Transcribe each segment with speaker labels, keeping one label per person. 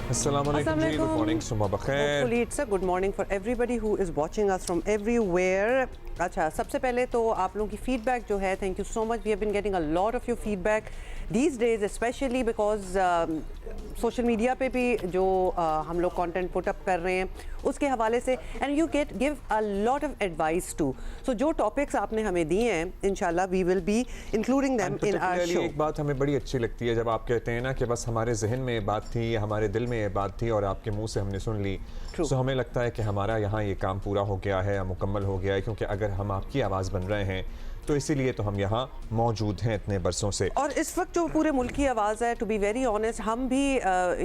Speaker 1: Assalamualaikum ji, good morning, सुबह बखैर.
Speaker 2: Hopefully it's a good morning for everybody who is watching us from everywhere. अच्छा, सबसे पहले तो आप लोगों की फीडबैक जो है, thank you so much. We have been getting a lot of your feedback these days, especially because social media पे भी जो हम लोग कंटेंट पुट अप कर रहे हैं उसके हवाले से, and you give a lot of advice to. So जो टॉपिक्स आपने हमें दिए हैं, इंशाल्लाह we will be including them in our show.
Speaker 1: एक बात हमें बड़ी अच्छी लगती है जब आप कहते हैं ना कि बस हमारे जहन में ये बात थी, हमारे दिल में ये बात थी और आपके मुंह से हमने सुन ली. सो हमें लगता है कि हमारा यहाँ ये काम पूरा हो गया है, मुकम्मल हो गया है, क्योंकि अगर हम आपकी आवाज़ बन रहे हैं तो इसीलिए तो हम यहाँ मौजूद हैं इतने बरसों से.
Speaker 2: और इस वक्त जो पूरे मुल्क की आवाज़ है, टू बी वेरी ऑनेस्ट, हम भी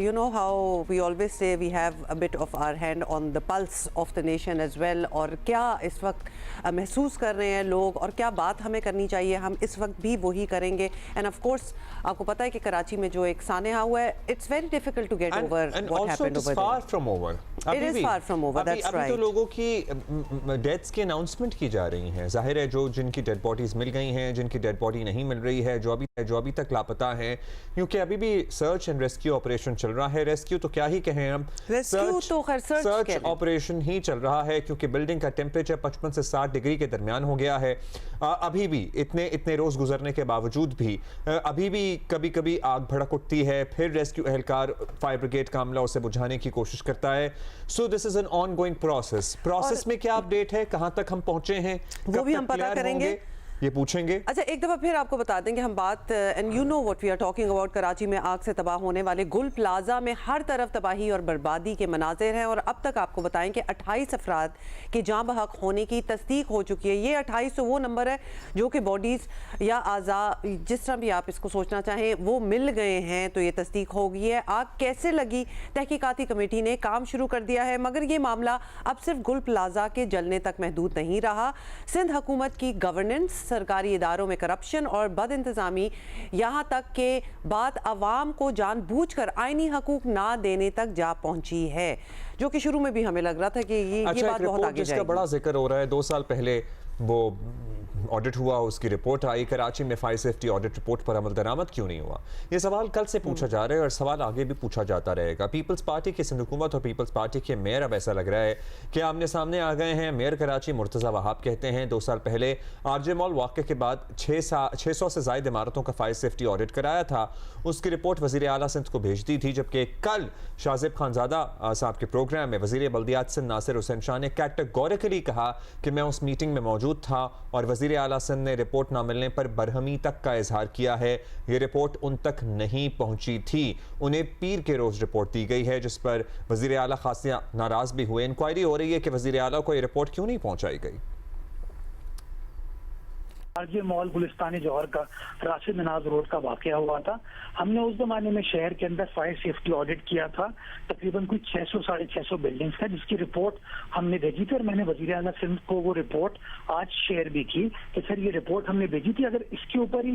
Speaker 2: you know how we always say we have a bit of our hand on the pulse of the nation as well. और क्या इस वक्त महसूस कर रहे हैं लोग और क्या बात हमें करनी चाहिए, हम इस वक्त भी वही करेंगे. एंड ऑफ कोर्स आपको पता है कि कराची में जो एक सानेहा हुआ है, it's very difficult to get over what happened over there.
Speaker 1: Far from over.
Speaker 2: It is far from over, that's right.
Speaker 1: अभी तो लोगों की डेथ्स की अनाउंसमेंट की जा रही हैं. जाहिर है जो जिनकी डेड बॉडीज मिल गई हैं, जिनकी डेड बॉडी नहीं मिल रही है, जो अभी तक लापता है, क्योंकि अभी भी सर्च एंड रेस्क्यू ऑपरेशन चल रहा है. रेस्क्यू तो क्या ही कहें हम, सर्च ऑपरेशन ही चल रहा है, क्योंकि बिल्डिंग का टेम्परेचर 55 से 60 डिग्री के दरमियान हो गया है. अभी भी इतने रोज गुजरने के बावजूद भी अभी भी कभी कभी आग भड़क उठती है. फिर रेस्क्यू एहलकार फायर ब्रिगेड का अमला उसे बुझाने की कोशिश करता है. So this is an on going process में क्या अपडेट है, कहां तक हम पहुंचे हैं,
Speaker 2: वो भी हम पता करेंगे,
Speaker 1: ये पूछेंगे.
Speaker 2: अच्छा, एक दफ़ा फिर आपको बता देंगे हम बात, and you know what we are talking about. Karachi में आग से तबाह होने वाले गुल प्लाजा में हर तरफ तबाही और बर्बादी के मनाजिर हैं. और अब तक आपको बताएं कि 28 अफराद के जाँ बहक होने की तस्दीक हो चुकी है. ये 28 तो वो नंबर है जो कि बॉडीज़ या आज़ा, जिस तरह भी आप इसको सोचना चाहें, वो मिल गए हैं. तो ये तस्दीक हो गई है. आग कैसे लगी, तहकीकाती कमेटी ने काम शुरू कर दिया है. मगर ये मामला अब सिर्फ गुल प्लाजा के जलने तक महदूद नहीं रहा. सिंध हुकूमत की गवर्नेंस, सरकारी इदारों में करप्शन और बद इंतजामी, यहाँ तक के बात अवाम को जानबूझकर आईनी हकूक ना देने तक जा पहुंची है, जो कि शुरू में भी हमें लग रहा था कि ये बात बहुत आगे जाएगी.
Speaker 1: बड़ा जिक्र हो रहा है, 2 साल पहले वो ऑडिट हुआ, उसकी रिपोर्ट आई. कराची में फायर सेफ्टी ऑडिट रिपोर्ट पर अमल दरामद क्यों नहीं हुआ, ये सवाल कल से पूछा जा रहा है और सवाल आगे भी पूछा जाता रहेगा. पीपल्स पार्टी की सिंध हुकूमत और पीपल्स पार्टी के मेयर अब ऐसा लग रहा है कि आमने सामने आ गए हैं. मेयर कराची मुर्तज़ा वहाब कहते हैं 2 साल पहले आरजे मॉल वाक़े के बाद 600 से ज़ायद इमारतों का फायर सेफ्टी ऑडिट कराया था. उसकी रिपोर्ट वज़ीर आला सिंध को भेज दी थी, जबकि कल शाज़िब खानज़ादा साहब के प्रोग्राम में वज़ीर बल्दियात सिंध नासिर हुसैन शाह ने कैटेगोरिकली कहा कि मैं उस मीटिंग में मौजूद था और वज़ीर आला सिंध ने रिपोर्ट ना मिलने पर बरहमी तक का इजहार किया है. ये रिपोर्ट उन तक नहीं पहुंची थी, उन्हें पीर के रोज रिपोर्ट दी गई है, जिस पर वज़ीर आला खासिया नाराज भी हुए. इंक्वायरी हो रही है कि वज़ीर आला को ये रिपोर्ट क्यों नहीं पहुंचाई गई.
Speaker 3: आरजे मॉल गुलिस्तानी जौहर का राशिद मिनाज रोड का वाकया हुआ था. हमने उस जमाने में शहर के अंदर फायर सेफ्टी ऑडिट किया था. तकरीबन कुछ 600-650 बिल्डिंग्स का, जिसकी रिपोर्ट हमने भेजी थी और मैंने वजीर आला सिंध को वो रिपोर्ट आज शेयर भी की कि सर ये रिपोर्ट हमने भेजी थी, अगर इसके ऊपर ही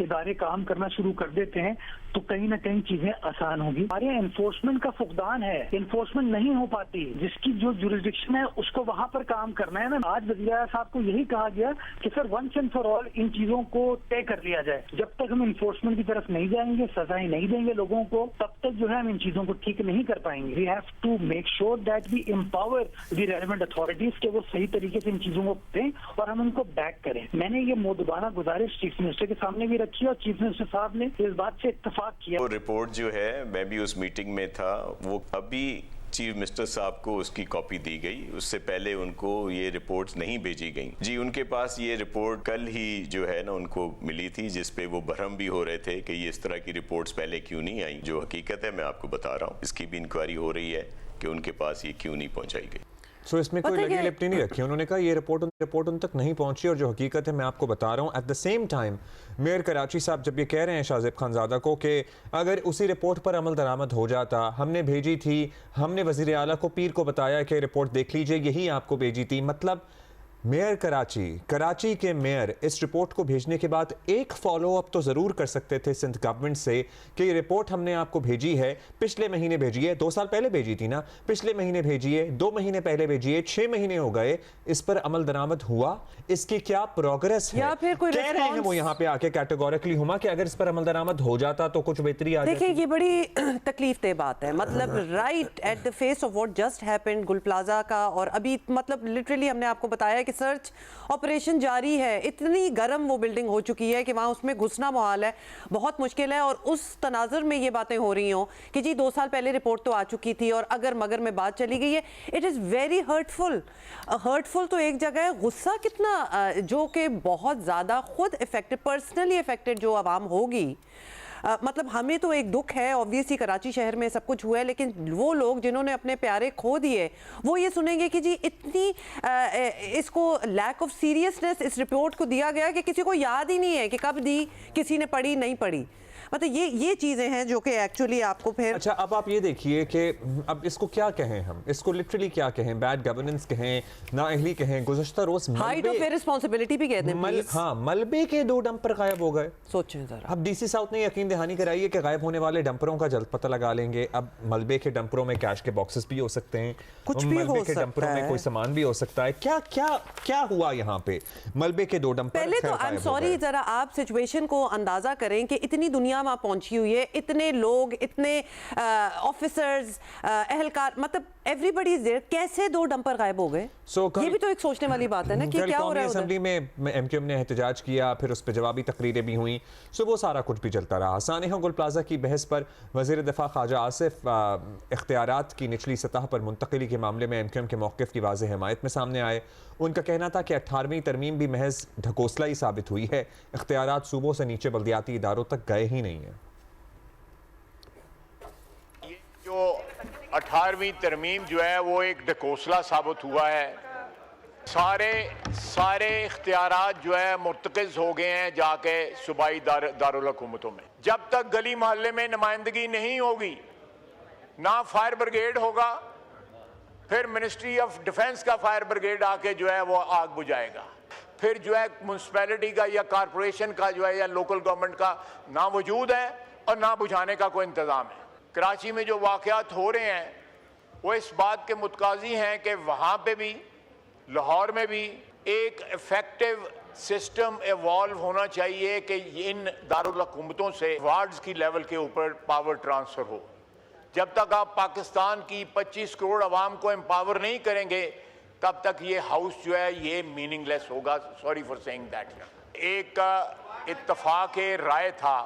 Speaker 3: इदारे काम करना शुरू कर देते हैं तो कहीं ना कहीं चीजें आसान होगी. हमारे यहाँ इन्फोर्समेंट का फुकदान है, इन्फोर्समेंट नहीं हो पाती. जिसकी जो जुरिस्डिक्शन है उसको वहां पर काम करना है ना. आज वजीर आला साहब को यही कहा गया कि sir once and for all इन चीजों को तय कर लिया जाए. जब तक हम इन्फोर्समेंट की तरफ नहीं जाएंगे, सजाएं नहीं देंगे लोगों को, तब तक जो है हम इन चीजों को ठीक नहीं कर पाएंगे. We have to make sure that we empower the relevant authorities के वो सही तरीके से इन चीजों को दें और हम उनको बैक करें. मैंने ये मोदबाना गुजारिश चीफ मिनिस्टर के सामने भी रखी और चीफ मिनिस्टर साहब ने इस बात से इत्तेफाक किया.
Speaker 4: वो रिपोर्ट जो है, मैं भी उस मीटिंग में था, वो अभी चीफ मिनिस्टर साहब को उसकी कॉपी दी गई. उससे पहले उनको ये रिपोर्ट्स नहीं भेजी गई. जी, उनके पास ये रिपोर्ट कल ही जो है ना उनको मिली थी, जिसपे वो भरम भी हो रहे थे कि ये इस तरह की रिपोर्ट्स पहले क्यों नहीं आई. जो हकीकत है मैं आपको बता रहा हूँ, इसकी भी इंक्वायरी हो रही है कि उनके पास ये क्यों नहीं पहुंचाई गई.
Speaker 1: सो इसमें कोई लगी लिपटी नहीं रखी. उन्होंने कहा ये रिपोर्ट उन तक नहीं पहुंची और जो हकीकत है मैं आपको बता रहा हूँ. At the same time mayor Karachi साहब जब ये कह रहे हैं शाज़िब खानज़ादा को कि अगर उसी रिपोर्ट पर अमल दरामद हो जाता, हमने भेजी थी, हमने वज़ीर आला को पीर को बताया कि रिपोर्ट देख लीजिए, यही आपको भेजी थी, मतलब मेयर कराची के मेयर इस रिपोर्ट को भेजने के बाद एक फॉलो अप तो ज़रूर कर सकते थे सिंध गवर्नमेंट से कि ये रिपोर्ट हमने आपको भेजी है, पिछले महीने भेजी है, 2 साल पहले भेजी थी ना, पिछले महीने भेजी है, 2 महीने पहले भेजी है, 6 महीने हो गए, इस पर अमल दरामद हुआ, इसकी क्या प्रोग्रेस है?
Speaker 2: या फिर कोई
Speaker 1: कह रहे हैं वो यहाँ पे आके कैटेगोरिकली हुमा कि अगर इस पर अमल दरामद हो जाता तो कुछ बेहतरी आ जाती।
Speaker 2: देखिए ये बड़ी तकलीफ दे बात है, मतलब right at the face of what just happened गुल प्लाजा का, और अभी मतलब लिटरली हमने आपको बताया कि सर्च ऑपरेशन जारी है, इतनी गर्म वो बिल्डिंग हो चुकी है कि वहाँ उसमें घुसना मुहाल है, बहुत मुश्किल है। और उस तनाजुर में ये बातें हो रही हों कि जी 2 साल पहले रिपोर्ट तो आ चुकी थी और अगर मगर में बात चली गई है, it is very hurtful. Hurtful तो एक जगह है, गुस्सा कितना, जो कि बहुत ज़्यादा खुद इफेक्टेड, पर्सनली इफेक्टेड जो आवाम होगी। मतलब हमें तो एक दुख है, ऑब्वियसली कराची शहर में सब कुछ हुआ है, लेकिन वो लोग जिन्होंने अपने प्यारे खो दिए वो ये सुनेंगे कि जी इतनी इसको लैक ऑफ सीरियसनेस इस रिपोर्ट को दिया गया कि किसी को याद ही नहीं है कि कब दी, किसी ने पढ़ी नहीं पढ़ी। मतलब ये चीज़ें हैं जो कि एक्चुअली आपको फिर
Speaker 1: अच्छा, अब आप ये देखिए कि अब इसको क्या कहें, हम इसको लिटरली क्या कहें, बैड गवर्नेंस कहें, नाअहली कहें, गुज़श्ता रोज
Speaker 2: हाइट ऑफ इररिस्पांसिबिलिटी भी कहते हैं।
Speaker 1: हाँ, मलबे के 2 डंपर गायब हो गए।
Speaker 2: सोचें जरा,
Speaker 1: अब डीसी साउथ ने यकीन दहानी कराई है कि गायब होने वाले डंपरों का जल्द पता लगा लेंगे। अब मलबे के डंपरों में कैश के बॉक्सेस भी हो सकते हैं,
Speaker 2: कुछ भी
Speaker 1: मलबे
Speaker 2: हो
Speaker 1: के डंपरों में कोई सामान भी हो सकता है। क्या क्या क्या हुआ यहाँ पे? मलबे के 2 डंपर
Speaker 2: पहले तो आई एम सॉरी, जरा आप सिचुएशन को अंदाजा करें कि इतनी दुनिया वहां पहुंची हुई है, इतने लोग, इतने ऑफिसर्स, अहलकार, मतलब एवरीबॉडी इज देयर, कैसे 2 डंपर गायब हो गए? ये भी तो एक सोचने वाली बात है ना कि क्या हो रहा है।
Speaker 1: असेंबली में एमक्यूएम ने एहतजाज किया, फिर उस पर जवाबी तकरीरें भी हुई, सो वो सारा कुछ भी चलता रहा। सानिया गुल प्लाजा की बहस पर वज़ीर दिफा ख्वाजा आसिफ इख्तियारात की निचली सतह पर मुंतकिली के मामले में एमक्यूएम के मौक़िफ़ की वाज़ेह हिमायत में सामने आए। उनका कहना था कि 18वीं तरमीम भी महज ढकोसला ही साबित हुई है, इख्तियारात सूबों से नीचे बल्दियाती इदारों तक गए ही नहीं हैं।
Speaker 5: जो 18वीं तरमीम जो है वो एक ढकोसला साबित हुआ है। सारे इख्तियारात जो है मुर्तकिज हो गए हैं जाके सूबाई दारुल हुकूमतों में। जब तक गली मोहल्ले में नुमाइंदगी नहीं होगी, ना फायर ब्रिगेड होगा, फिर मिनिस्ट्री ऑफ डिफेंस का फायर ब्रिगेड आके जो है वो आग बुझाएगा, फिर जो है म्यूनसिपैलिटी का या कारपोरेशन का जो है या लोकल गवर्नमेंट का ना वजूद है और ना बुझाने का कोई इंतज़ाम है। कराची में जो वाक़यात हो रहे हैं वो इस बात के मुतकाज़ी हैं कि वहाँ पे भी, लाहौर में भी एक इफेक्टिव सिस्टम इवॉल्व होना चाहिए कि इन दारुल हुकूमतों से वार्ड्स की लेवल के ऊपर पावर ट्रांसफ़र हो। जब तक आप पाकिस्तान की 25 करोड़ आवाम को एम्पावर नहीं करेंगे, तब तक ये हाउस जो है ये मीनिंगलेस होगा। Sorry for saying that. एक इत्तफाक राय था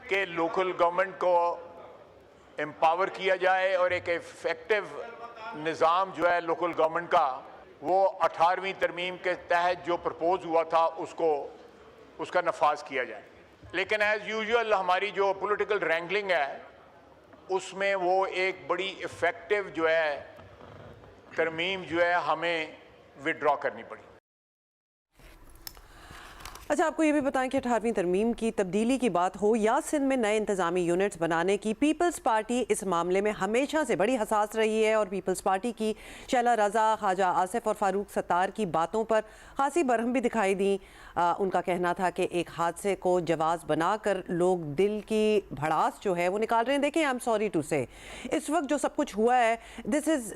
Speaker 5: कि लोकल गवर्नमेंट को एम्पावर किया जाए और एक इफेक्टिव निज़ाम जो है लोकल गवर्नमेंट का, वो 18वीं तरमीम के तहत जो प्रपोज हुआ था उसका नफाज किया जाए। लेकिन एज़ यूजुअल हमारी जो पॉलिटिकल रैंगलिंग है उसमें वो एक बड़ी इफेक्टिव जो है तरमीम जो है हमें विड्रॉ करनी पड़ी।
Speaker 2: अच्छा, आपको ये भी बताएं कि 18वीं तरमीम की तब्दीली की बात हो या सिंध में नए इंतजामी यूनिट्स बनाने की, पीपल्स पार्टी इस मामले में हमेशा से बड़ी हसास रही है और पीपल्स पार्टी की शैला रज़ा, ख्वाजा आसिफ और फारूक सत्तार की बातों पर खासी बरहम भी दिखाई दी। उनका कहना था कि एक हादसे को जवाज़ बनाकर लोग दिल की भड़ास जो है वो निकाल रहे हैं। देखें, आई एम सॉरी टू से, इस वक्त जो सब कुछ हुआ है, this is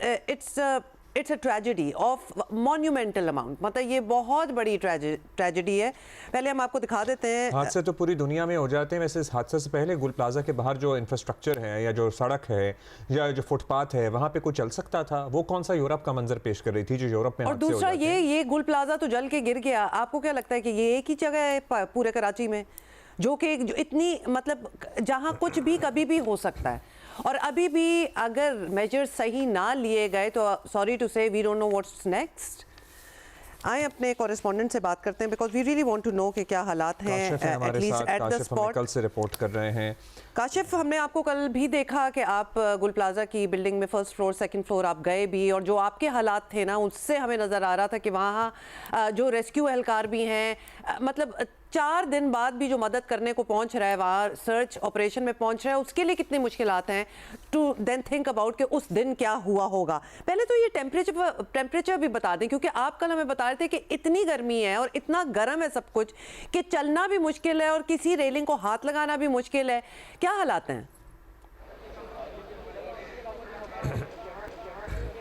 Speaker 2: it's a tragedy of monumental amount, मतलब ये बहुत बड़ी ट्रेजेडी है। पहले हम आपको दिखा देते हैं।
Speaker 1: हादसे तो पूरी दुनिया में हो जाते हैं। वैसे इस हादसे से पहले गुल प्लाजा के बाहर जो इंफ्रास्ट्रक्चर है या जो सड़क है या जो फुटपाथ है, वहाँ पे कोई चल सकता था। वो कौन सा यूरोप का मंजर पेश कर रही थी जो यूरोप में।
Speaker 2: और दूसरा ये गुल प्लाजा तो जल के गिर गया। आपको क्या लगता है कि ये एक ही जगह है पूरे कराची में जो इतनी, मतलब जहाँ कुछ भी कभी भी हो सकता है, और अभी भी अगर मेजर्स सही ना लिए गए तो sorry to say we don't know what's next. आए अपने कॉरेस्पॉन्डेंट से बात करते हैं, because we really want to know कि क्या हालात हैं एटलीस्ट एट द स्पॉट।
Speaker 1: कल से रिपोर्ट कर रहे हैं
Speaker 2: काशिफ, हमने आपको कल भी देखा कि आप गुल प्लाजा की बिल्डिंग में फर्स्ट फ्लोर सेकंड फ्लोर आप गए भी, और जो आपके हालात थे ना उससे हमें नज़र आ रहा था कि वहाँ जो रेस्क्यू एहलकार भी हैं, मतलब 4 दिन बाद भी जो मदद करने को पहुंच रहा है, वहाँ सर्च ऑपरेशन में पहुंच रहा है, उसके लिए कितनी मुश्किलात हैं टू देन थिंक अबाउट कि उस दिन क्या हुआ होगा। पहले तो ये टेम्परेचर भी बता दें, क्योंकि आप कल हमें बता रहे थे कि इतनी गर्मी है और इतना गर्म है सब कुछ कि चलना भी मुश्किल है और किसी रेलिंग को हाथ लगाना भी मुश्किल है। क्या हालात हैं?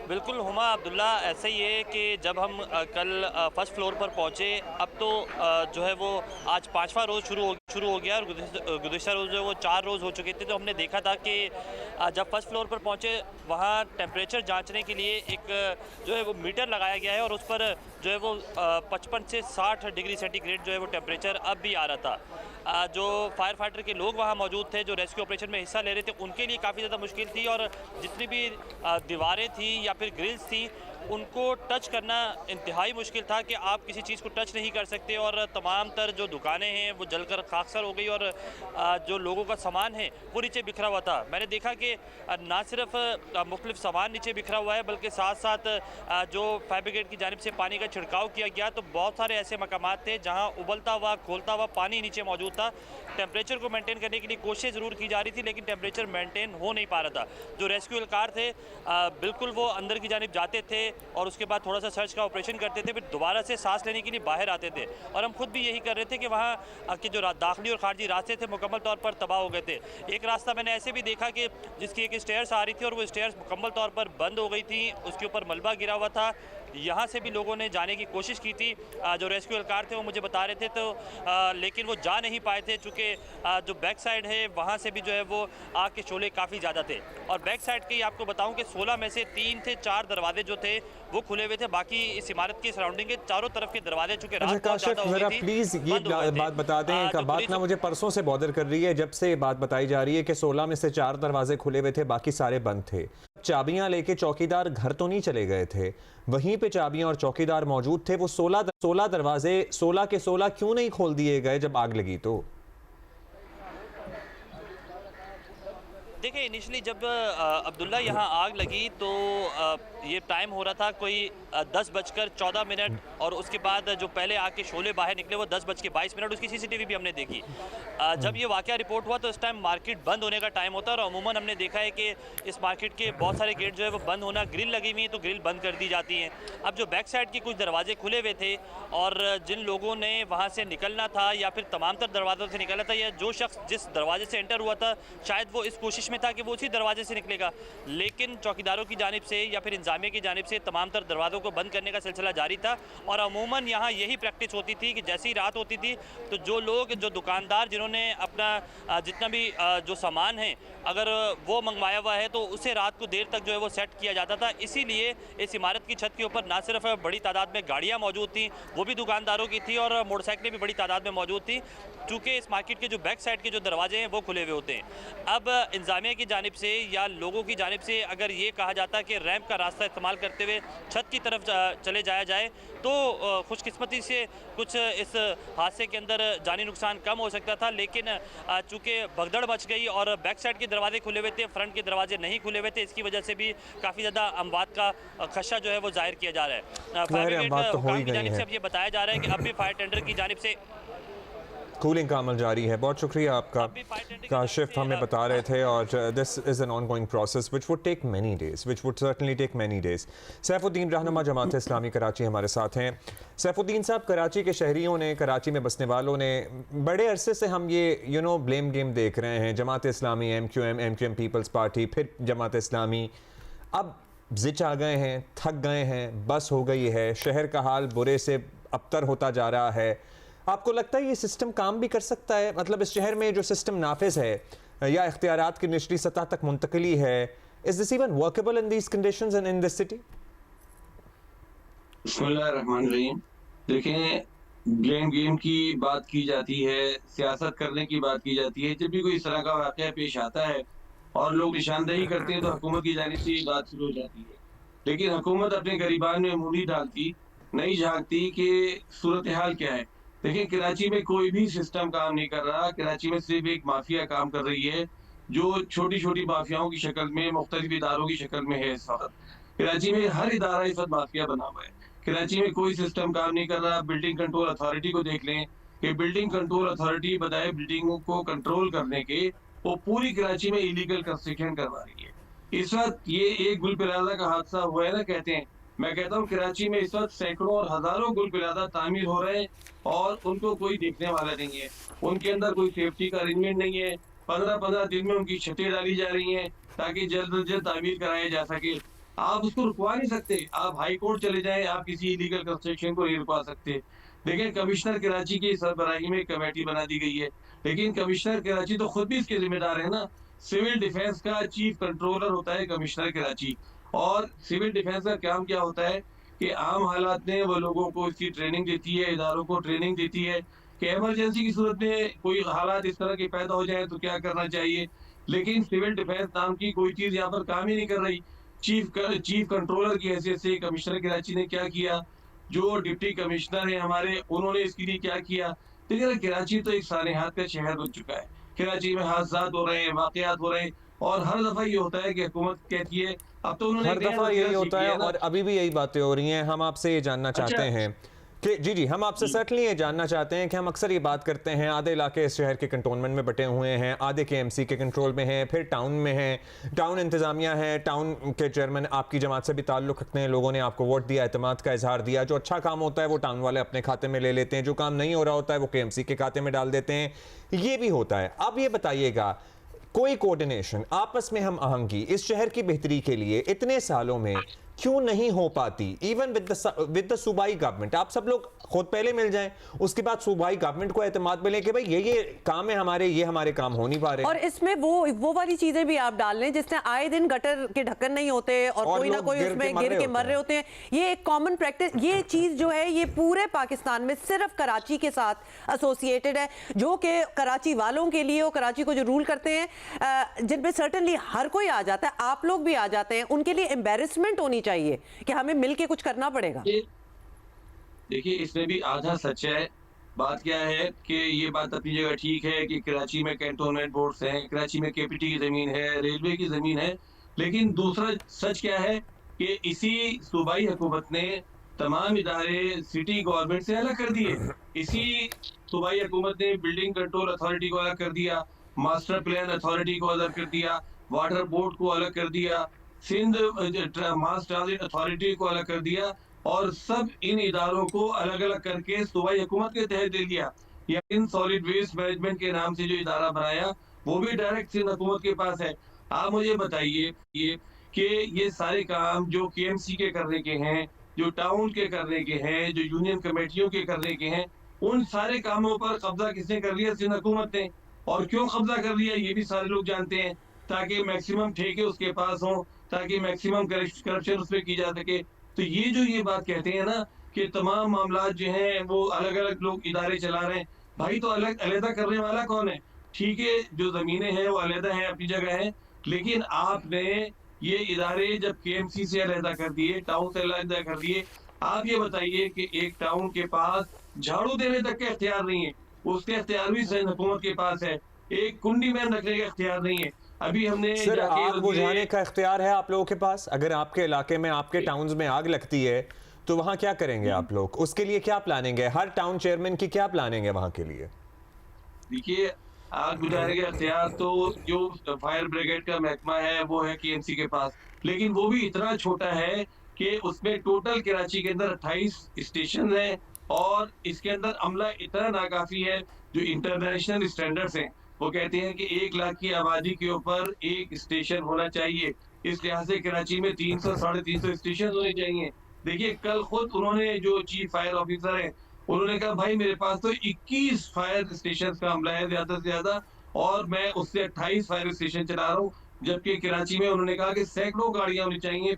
Speaker 6: बिल्कुल हुमा अब्दुल्ला, ऐसे ही है कि जब हम कल फर्स्ट फ्लोर पर पहुंचे, अब तो जो है वो आज 5वां रोज़ शुरू हो गया और गुज़िश्ता रोज़ जो है वो 4 रोज़ हो चुके थे। तो हमने देखा था कि जब फर्स्ट फ्लोर पर पहुंचे वहाँ टेम्परेचर जांचने के लिए एक जो है वो मीटर लगाया गया है और उस पर जो है वो 55 से 60 डिग्री सेंटीग्रेड जो है वो टेम्परेचर अब भी आ रहा था। जो फायर फाइटर के लोग वहाँ मौजूद थे, जो रेस्क्यू ऑपरेशन में हिस्सा ले रहे थे, उनके लिए काफ़ी ज़्यादा मुश्किल थी और जितनी भी दीवारें थी या फिर ग्रिल्स थी उनको टच करना इंतहाई मुश्किल था कि आप किसी चीज़ को टच नहीं कर सकते और तमाम तर जो दुकानें हैं वो जलकर खाकसर हो गई और जो लोगों का सामान है वो नीचे बिखरा हुआ था। मैंने देखा कि ना सिर्फ मुख्तलिफ सामान नीचे बिखरा हुआ है बल्कि साथ साथ जो फायर ब्रिगेड की जानिब से पानी का छिड़काव किया गया तो बहुत सारे ऐसे मकामात थे जहाँ उबलता हुआ खोलता हुआ पानी नीचे मौजूद था। टेम्परेचर को मेंटेन करने के लिए कोशिश ज़रूर की जा रही थी लेकिन टेम्परेचर मेंटेन हो नहीं पा रहा था। जो रेस्क्यू एहलकार थे बिल्कुल वो अंदर की जानिब जाते थे और उसके बाद थोड़ा सा सर्च का ऑपरेशन करते थे, फिर दोबारा से सांस लेने के लिए बाहर आते थे और हम खुद भी यही कर रहे थे कि वहाँ के जो दाखिली और खारजी रास्ते थे मुकम्मल तौर पर तबाह हो गए थे। एक रास्ता मैंने ऐसे भी देखा कि जिसकी एक स्टेयर्स आ रही थी और वो स्टेयर्स मुकम्मल तौर पर बंद हो गई थी, उसके ऊपर मलबा गिरा हुआ था। यहाँ से भी लोगों ने जाने की कोशिश की थी, जो रेस्क्यू एहलकार थे वो मुझे बता रहे थे तो लेकिन वो जा नहीं पाए थे चूँकि जो बैक साइड है वहाँ से भी जो है वो आग के शोले काफ़ी ज़्यादा थे। और बैक साइड के आपको बताऊँ कि 16 में से 3 थे, 4 दरवाजे जो थे वो खुले हुए थे, बाकी इस इमारत की सराउंडिंग के चारों तरफ के दरवाजे चूँकि रात बहुत ज़्यादा हो गई थी।
Speaker 1: प्लीज़ ये बात बता दें, एक बात ना मुझे परसों से बॉदर कर रही है, जब से ये बात बताई जा रही है कि 16 में से 4 दरवाजे खुले हुए थे, बाकी सारे बंद थे। चाबियां लेके चौकीदार घर तो नहीं चले गए थे, वहीं पे चाबियां और चौकीदार मौजूद थे। वो 16 दरवाजे 16 के 16 क्यों नहीं खोल दिए गए जब आग लगी? तो
Speaker 6: देखिए इनिशियली जब अब्दुल्ला यहाँ आग लगी तो ये टाइम हो रहा था कोई 10:14 और उसके बाद जो पहले आग के शोले बाहर निकले वो 10:22, उसकी सीसीटीवी भी हमने देखी। जब ये वाकया रिपोर्ट हुआ तो इस टाइम मार्केट बंद होने का टाइम होता है और अमूमन हमने देखा है कि इस मार्केट के बहुत सारे गेट जो है वो बंद होना, ग्रिल लगी हुई है तो ग्रिल बंद कर दी जाती हैं। अब जो बैक साइड के कुछ दरवाजे खुले हुए थे और जिन लोगों ने वहाँ से निकलना था या फिर तमाम तर दरवाज़ों से निकलना था या जो शख्स जिस दरवाजे से एंटर हुआ था शायद वो इस कोशिश में था कि वो उसी दरवाजे से निकलेगा, लेकिन चौकीदारों की जानिब से या फिर इंतजामिया की जानिब से तमाम तर दरवाज़ों को बंद करने का सिलसिला जारी था। और अमूमन यहाँ यही प्रैक्टिस होती थी कि जैसी रात होती थी तो जो लोग, जो दुकानदार जिन्होंने अपना जितना भी जो सामान है अगर वो मंगवाया हुआ है तो उसे रात को देर तक जो है वो सेट किया जाता था। इसीलिए इस इमारत की छत के ऊपर ना सिर्फ बड़ी तादाद में गाड़ियाँ मौजूद थी, वो भी दुकानदारों की थी और मोटरसाइकिलें भी बड़ी तादाद में मौजूद थी, चूँकि इस मार्केट के जो बैक साइड के जो दरवाजे हैं वो खुले हुए होते हैं। अब इंतजामिया की जानिब से या लोगों की जानिब से अगर ये कहा जाता है कि रैंप का रास्ता इस्तेमाल करते हुए छत की तरफ चले जाया जाए तो खुशकिस्मती से कुछ इस हादसे के अंदर जानी नुकसान कम हो सकता था, लेकिन चूँकि भगदड़ मच गई और बैक साइड के दरवाजे खुले हुए थे, फ्रंट के दरवाजे नहीं खुले हुए थे, इसकी वजह से भी काफ़ी ज़्यादा अमवात का खदशा जो है वो जाहिर किया जा रहा है। फायर ब्रिगेड हुकाम की जानिब से अब ये बताया जा रहा है कि अब भी फायर टेंडर की जानिब से
Speaker 1: कूलिंग का अमल जारी है। बहुत शुक्रिया आपका काशिफ, हमें बता रहे थे। और this is an ongoing process which would take many days, which would certainly take many days. Saifuddin रहनुमा जमात इस्लामी कराची हमारे साथ हैं। सैफुद्दीन साहब, कराची के शहरियों ने, कराची में बसने वालों ने बड़े अरसे से हम ये ब्लेम गेम देख रहे हैं, Jamaat Islami, MQM peoples party, फिर जमात इस्लामी। अब जिच आ गए हैं, थक गए हैं, बस हो गई है, शहर का हाल बुरे से अबतर होता जा रहा है। आपको लगता है ये सिस्टम काम भी कर सकता है? मतलब इस शहर में जो सिस्टम नाफिज है या इख्तियारात की निचली सतह तक मुंतकली है, is this even workable in these conditions and in this city?
Speaker 7: बिस्मिल्लाहिर्रहमानिर्रहीम। देखें, ब्लेम गेम की बात की जाती है, सियासत करने की बात की जाती है। जब भी कोई इस तरह का वाक़या पेश आता है और लोग निशानदेही करते हैं तो हुकूमत की जानिब से ये बात शुरू हो जाती है, लेकिन हुकूमत अपने गरीबान में मुंह नहीं डालती, नहीं झांकती कि सूरत हाल क्या है। देखिए, कराची में कोई भी सिस्टम काम नहीं कर रहा। कराची में सिर्फ एक माफिया काम कर रही है जो छोटी छोटी माफियाओं की शक्ल में, मुख्तलिफ इदारों की शक्ल में है। इस वक्त कराची में हर इदारा इस वक्त माफिया बना हुआ है। कराची में कोई सिस्टम काम नहीं कर रहा। बिल्डिंग कंट्रोल अथॉरिटी को देख लें, कि बिल्डिंग कंट्रोल अथॉरिटी बजाय बिल्डिंगों को कंट्रोल करने के वो पूरी कराची में इलीगल कंस्ट्रक्शन करवा रही है। इस वक्त ये एक गुल प्लाजा का हादसा हुआ है ना, कहते हैं, मैं कहता हूँ कराची में इस वक्त सैकड़ों और हजारों गुल प्लाजा तामीर हो रहे हैं और उनको कोई देखने वाला नहीं है। उनके अंदर कोई सेफ्टी का अरेंजमेंट नहीं है। 15-15 दिन में उनकी छतें डाली जा रही हैं ताकि जल्द से जल्द तामीर कराया जा सके। आप उसको रुकवा नहीं सकते। आप हाई कोर्ट चले जाएं, आप किसी इलीगल कंस्ट्रक्शन को नहीं रुकवा सकते। देखिए, कमिश्नर कराची की सरबराही में कमेटी बना दी गई है, लेकिन कमिश्नर कराची तो खुद भी इसके जिम्मेदार है ना। सिविल डिफेंस का चीफ कंट्रोलर होता है कमिश्नर कराची, और सिविल डिफेंस का काम क्या होता है कि आम हालात में वो लोगों को इसकी ट्रेनिंग देती है, इदारों को ट्रेनिंग देती है कि इमरजेंसी की सूरत में कोई हालात इस तरह के पैदा हो जाए तो क्या करना चाहिए। लेकिन सिविल डिफेंस नाम की कोई चीज यहाँ पर काम ही नहीं कर रही। चीफ कंट्रोलर की हैसियत से कमिश्नर कराची ने क्या किया, जो डिप्टी कमिश्नर है हमारे, उन्होंने इसके लिए क्या किया। देखिए, कराची तो एक सानेहात का शहर बन चुका है। कराची में हादसात हो रहे हैं, वाकयात हो रहे हैं, और हर दफा ये होता है कि हुकूमत कहती है। अब तो उन्होंने
Speaker 1: हर दफा यही होता है और अभी भी यही बातें हो रही हैं। हम आपसे ये जानना चाहते हैं कि जी हम आपसे सर्टनली ये जानना चाहते हैं कि हम अक्सर ये बात करते हैं, आधे इलाके इस शहर के कंटोनमेंट में बटे हुए हैं, आधे KMC के कंट्रोल में हैं, फिर टाउन में हैं, टाउन इंतजामिया है, टाउन के चेयरमैन आपकी जमात से भी ताल्लुक़ रखते हैं, लोगों ने आपको वोट दिया, एतमाद का इजहार दिया। जो अच्छा काम होता है वो टाउन वाले अपने खाते में ले लेते हैं, जो काम नहीं हो रहा होता है वो KMC के खाते में डाल देते हैं, ये भी होता है। अब ये बताइएगा, कोई कोऑर्डिनेशन, आपस में हम आहंगी इस शहर की बेहतरी के लिए इतने सालों में क्यों नहीं हो पाती, इवन विद द सूबाई गवर्नमेंट? आप सब लोग खुद पहले मिल जाएं, उसके बाद सूबाई गवर्नमेंट को एतमाद मिले कि भाई ये काम है हमारे, ये हमारे काम हो नहीं पा रहे।
Speaker 2: और इसमें वो वाली चीजें भी आप डाल लें जिसमें आए दिन गटर के ढक्कन नहीं होते और कोई ना कोई उसमें गिर के मर रहे होते हैं। ये एक कॉमन प्रैक्टिस, ये चीज जो है ये पूरे पाकिस्तान में सिर्फ कराची के साथ एसोसिएटेड है, जो कि कराची वालों के लिए और कराची को जो रूल करते हैं, जिन पे सर्टेनली हर कोई आ जाता है, आप लोग भी आ जाते हैं, उनके लिए एम्बेरसमेंट होनी चाहिए कि हमें मिलके कुछ करना पड़ेगा।
Speaker 7: देखिए, इसमें भी आधा सच है। बात क्या है कि ये बात अपनी जगह ठीक है कि कराची में कैंटोनमेंट बोर्ड्स हैं, कराची में KPT की जमीन है, रेलवे की जमीन है, लेकिन दूसरा सच क्या है कि इसी सूबाई हुकूमत ने तमाम इदारे सिटी गवर्नमेंट से अलग कर दिए। इसी सूबाई हुकूमत ने बिल्डिंग कंट्रोल अथॉरिटी को अलग कर दिया, मास्टर प्लान अथॉरिटी को अलग कर दिया, वाटर बोर्ड को अलग कर दिया, सिंध मास ट्रांजिट अथॉरिटी को अलग कर दिया, और सब इन इदारों को अलग अलग करके सूबाई हुकूमत के तहत दे दिया। या इन सॉलिड वेस्ट मैनेजमेंट के नाम से जो इदारा बनाया वो भी डायरेक्ट सिंध हुकूमत के पास है। आप मुझे बताइए ये कि ये सारे काम जो KMC के करने के हैं, जो टाउन के करने के हैं, जो यूनियन कमेटियों के करने के हैं, उन सारे कामों पर कब्जा किसने कर लिया? सिंध हुकूमत ने। और क्यों कब्जा कर लिया ये भी सारे लोग जानते हैं, ताकि मैक्सिमम ठेके उसके पास हों, ताकि मैक्सिमम करप्शन उसमें की जा सके। तो ये बात कहते हैं ना कि तमाम मामला जो हैं वो अलग अलग लोग इदारे चला रहे हैं, भाई तो अलग अलहदा करने वाला कौन है? ठीक है, जो जमीनें हैं वो अलहदा हैं, अपनी जगह हैं, लेकिन आपने ये इदारे जब KMC से अलहदा कर दिए, टाउन से अलहदा कर दिए, आप ये बताइए कि एक टाउन के पास झाड़ू देने तक का इख्तियार नहीं है, उसके इख्तियार भी सिंध हुकूमत के पास है, एक कुंडी में रखने का इख्तियार नहीं है। अभी हमने
Speaker 1: सर, आग बुझाने का इख्तियार है आप लोगों के पास? अगर आपके इलाके में, आपके टाउन्स में आग लगती है तो वहां क्या करेंगे आप लोग? उसके लिए क्या प्लानिंग है? हर टाउन चेयरमैन की क्या प्लानिंग है वहां के लिए?
Speaker 7: देखिए, आग बुझाने का इख्तियार तो जो फायर ब्रिगेड का महकमा है वो है KMC के पास, लेकिन वो भी इतना छोटा है कि उसमें टोटल कराची के अंदर 28 स्टेशन है, और इसके अंदर अमला इतना नाकाफी है। जो इंटरनेशनल स्टैंडर्ड्स हैं वो कहते हैं कि 1 लाख की आबादी के ऊपर एक स्टेशन होना चाहिए। इस लिहाज से कराची में 300-350 स्टेशन होने चाहिए। देखिए, कल खुद उन्होंने, जो चीफ फायर ऑफिसर हैं, उन्होंने कहा भाई मेरे पास तो 21 फायर स्टेशन का अमला है ज्यादा से ज्यादा, और मैं उससे 28 फायर स्टेशन चला रहा हूँ, जबकि कराची में उन्होंने कहा कि सैकड़ों गाड़ियां होनी चाहिए।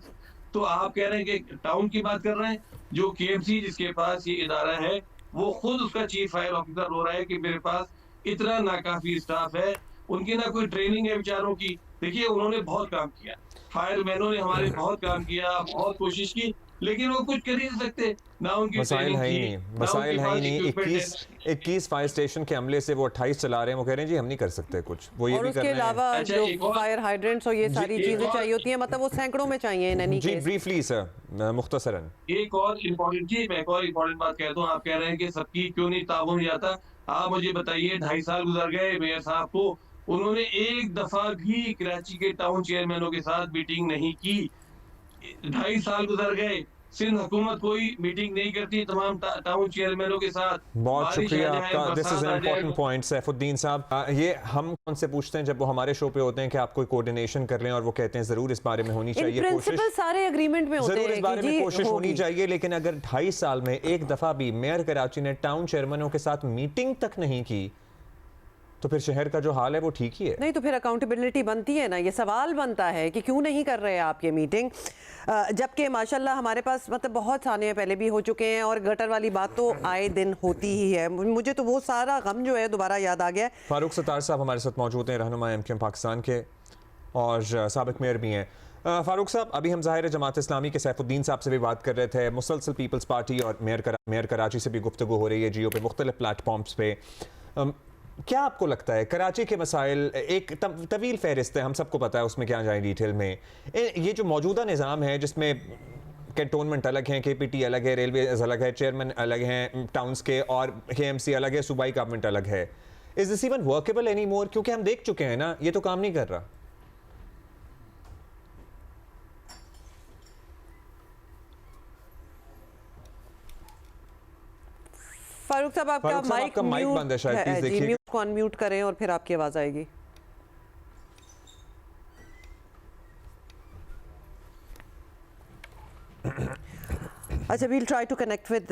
Speaker 7: तो आप कह रहे हैं कि टाउन की बात कर रहे हैं, जो KMC जिसके पास ये इदारा है वो खुद उसका चीफ फायर ऑफिसर हो रहा है कि मेरे पास इतना नाकाफी स्टाफ है, उनकी ना कोई ट्रेनिंग है बेचारों की। देखिए, उन्होंने बहुत काम किया, फायरमैनों ने हमारे बहुत काम किया, बहुत कोशिश की, लेकिन वो कुछ कर ही नहीं सकते, ना उनकी
Speaker 1: मसाइल है ही नहीं, मसाइल है ही नहीं। 21 फायर स्टेशन के हमले से वो 28 चला रहे हैं, वो कह रहे हैं जी हम नहीं कर सकते कुछ, वो ये भी कर रहे हैं।
Speaker 2: और उसके अलावा जो फायर हाइड्रेंट्स और ये सारी चीजें चाहिए होती हैं, मतलब वो सैकड़ों में चाहिए इन एनी केस।
Speaker 1: जी ब्रीफली सर, मुख्तसरन।
Speaker 7: एक और इम्पोर्टेंट बात कह दूं, आप कह रहे हैं कि सबकी क्यों नहीं ताबून जाता। आप मुझे बताइए, 2.5 साल गुजर गए मेयर साहब को, उन्होंने एक दफा भी कराची के टाउन चेयरमैनों के साथ मीटिंग नहीं की। 2.5 साल गुजर गए, सिंध हुकूमत कोई मीटिंग नहीं करती तमाम टाउन चेयरमैनों के साथ।
Speaker 1: बहुत
Speaker 7: बारिश
Speaker 1: शुक्रिया
Speaker 7: आ जाए,
Speaker 1: आपका। दिस इज
Speaker 7: बरसात
Speaker 1: एन
Speaker 7: आ जाए,
Speaker 1: इम्पोर्टेंट पॉइंट सैफुद्दीन साहब। ये हम कौन से पूछते हैं जब वो हमारे शो पे होते हैं कि आप कोई कोऑर्डिनेशन कर लें, और वो कहते हैं जरूर इस बारे में होनी
Speaker 2: इन
Speaker 1: चाहिए
Speaker 2: प्रिंसिपल
Speaker 1: कोशिश,
Speaker 2: सारे एग्रीमेंट में होते
Speaker 1: जरूर
Speaker 2: हैं
Speaker 1: इस बारे
Speaker 2: कि
Speaker 1: में
Speaker 2: जी
Speaker 1: कोशिश होनी
Speaker 2: होगी।
Speaker 1: चाहिए, लेकिन अगर 2.5 साल में एक दफा भी मेयर कराची ने टाउन चेयरमैनों के साथ मीटिंग तक नहीं की, तो फिर शहर का जो हाल है वो ठीक ही है।
Speaker 2: नहीं तो फिर अकाउंटेबिलिटी बनती है ना, ये सवाल बनता है कि क्यों नहीं कर रहे आप ये मीटिंग, जबकि माशाल्लाह हमारे पास मतलब बहुत साने पहले भी हो चुके हैं, और गटर वाली बात तो आए दिन होती ही है। मुझे तो वो सारा गम जो है दोबारा याद आ गया।
Speaker 1: फारूक सत्तार साहब हमारे साथ मौजूद हैं, रहनुमा एमक्यूएम पाकिस्तान के और साबिक मेयर भी हैं। फारूक साहब, अभी हम ज़ाहिर जमात इस्लामी के सैफुद्दीन साहब से भी बात कर रहे थे, मुसलसल पीपल्स पार्टी और मेयर कराची से भी गुफ्तगू हो रही है जियो पे, मुख्तलिफ प्लेटफॉर्म्स पे। क्या आपको लगता है कराची के मसाइल, एक तवील फहरिस्त है, हम सबको पता है, उसमें क्या जाए डिटेल में, ये जो मौजूदा निज़ाम है जिसमें कैंटोनमेंट अलग हैं, KPT अलग है, रेलवे अलग है, चेयरमैन अलग हैं टाउन्स के, और KMC अलग है, सूबाई गवर्नमेंट अलग है, is this even workable any more? क्योंकि हम देख चुके हैं ना, ये तो काम नहीं कर रहा।
Speaker 2: फारूक साहब आपका माइक
Speaker 1: बंद है शायद, प्लीज देखिए।
Speaker 2: म्यूट को अनम्यूट करें और फिर आपकी आवाज आएगी। अच्छा, we'll try to connect with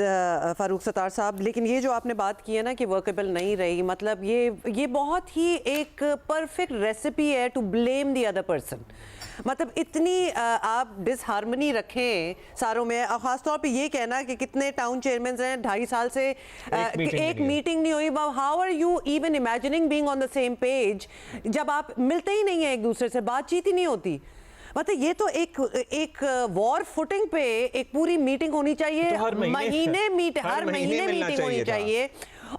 Speaker 2: Farooq Sattar साहब। लेकिन ये जो आपने बात की है ना कि वर्केबल नहीं रही, मतलब ये बहुत ही एक परफेक्ट रेसिपी है to blame the other person. मतलब इतनी आप डिसहार्मनी रखें सारों में, और ख़ासतौर पे ये कहना कि कितने टाउन चेयरमैन हैं 2.5 साल से एक मीटिंग नहीं हुई। How are you even imagining being on the same page जब आप मिलते ही नहीं हैं एक दूसरे से, बातचीत ही नहीं होती। मतलब ये तो एक वॉर फुटिंग पे एक पूरी मीटिंग होनी चाहिए,
Speaker 1: तो हर महीने
Speaker 2: मीटिंग होनी चाहिए,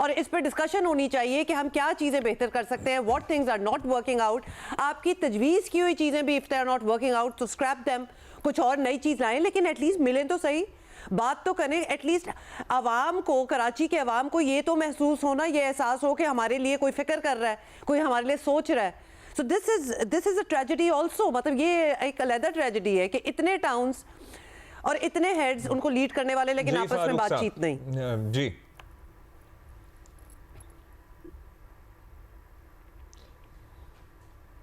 Speaker 2: और इस पर डिस्कशन होनी चाहिए कि हम क्या चीज़ें बेहतर कर सकते हैं, what things are not working out. आपकी तजवीज़ की हुई चीज़ें भी if they are not working out तो स्क्रैप देम, कुछ और नई चीज़ लाएं, लेकिन एटलीस्ट मिलें तो सही, बात तो करें। एटलीस्ट आवाम को, कराची के आवाम को ये तो महसूस होना, ये एहसास हो कि हमारे लिए कोई फिक्र कर रहा है, कोई हमारे लिए सोच रहा है। So this is a tragedy also. मतलब ये एक अलग ट्रेजेडी है कि इतने टाउन्स और इतने हेड्स उनको लीड करने वाले, लेकिन आपस में बातचीत नहीं।
Speaker 1: जी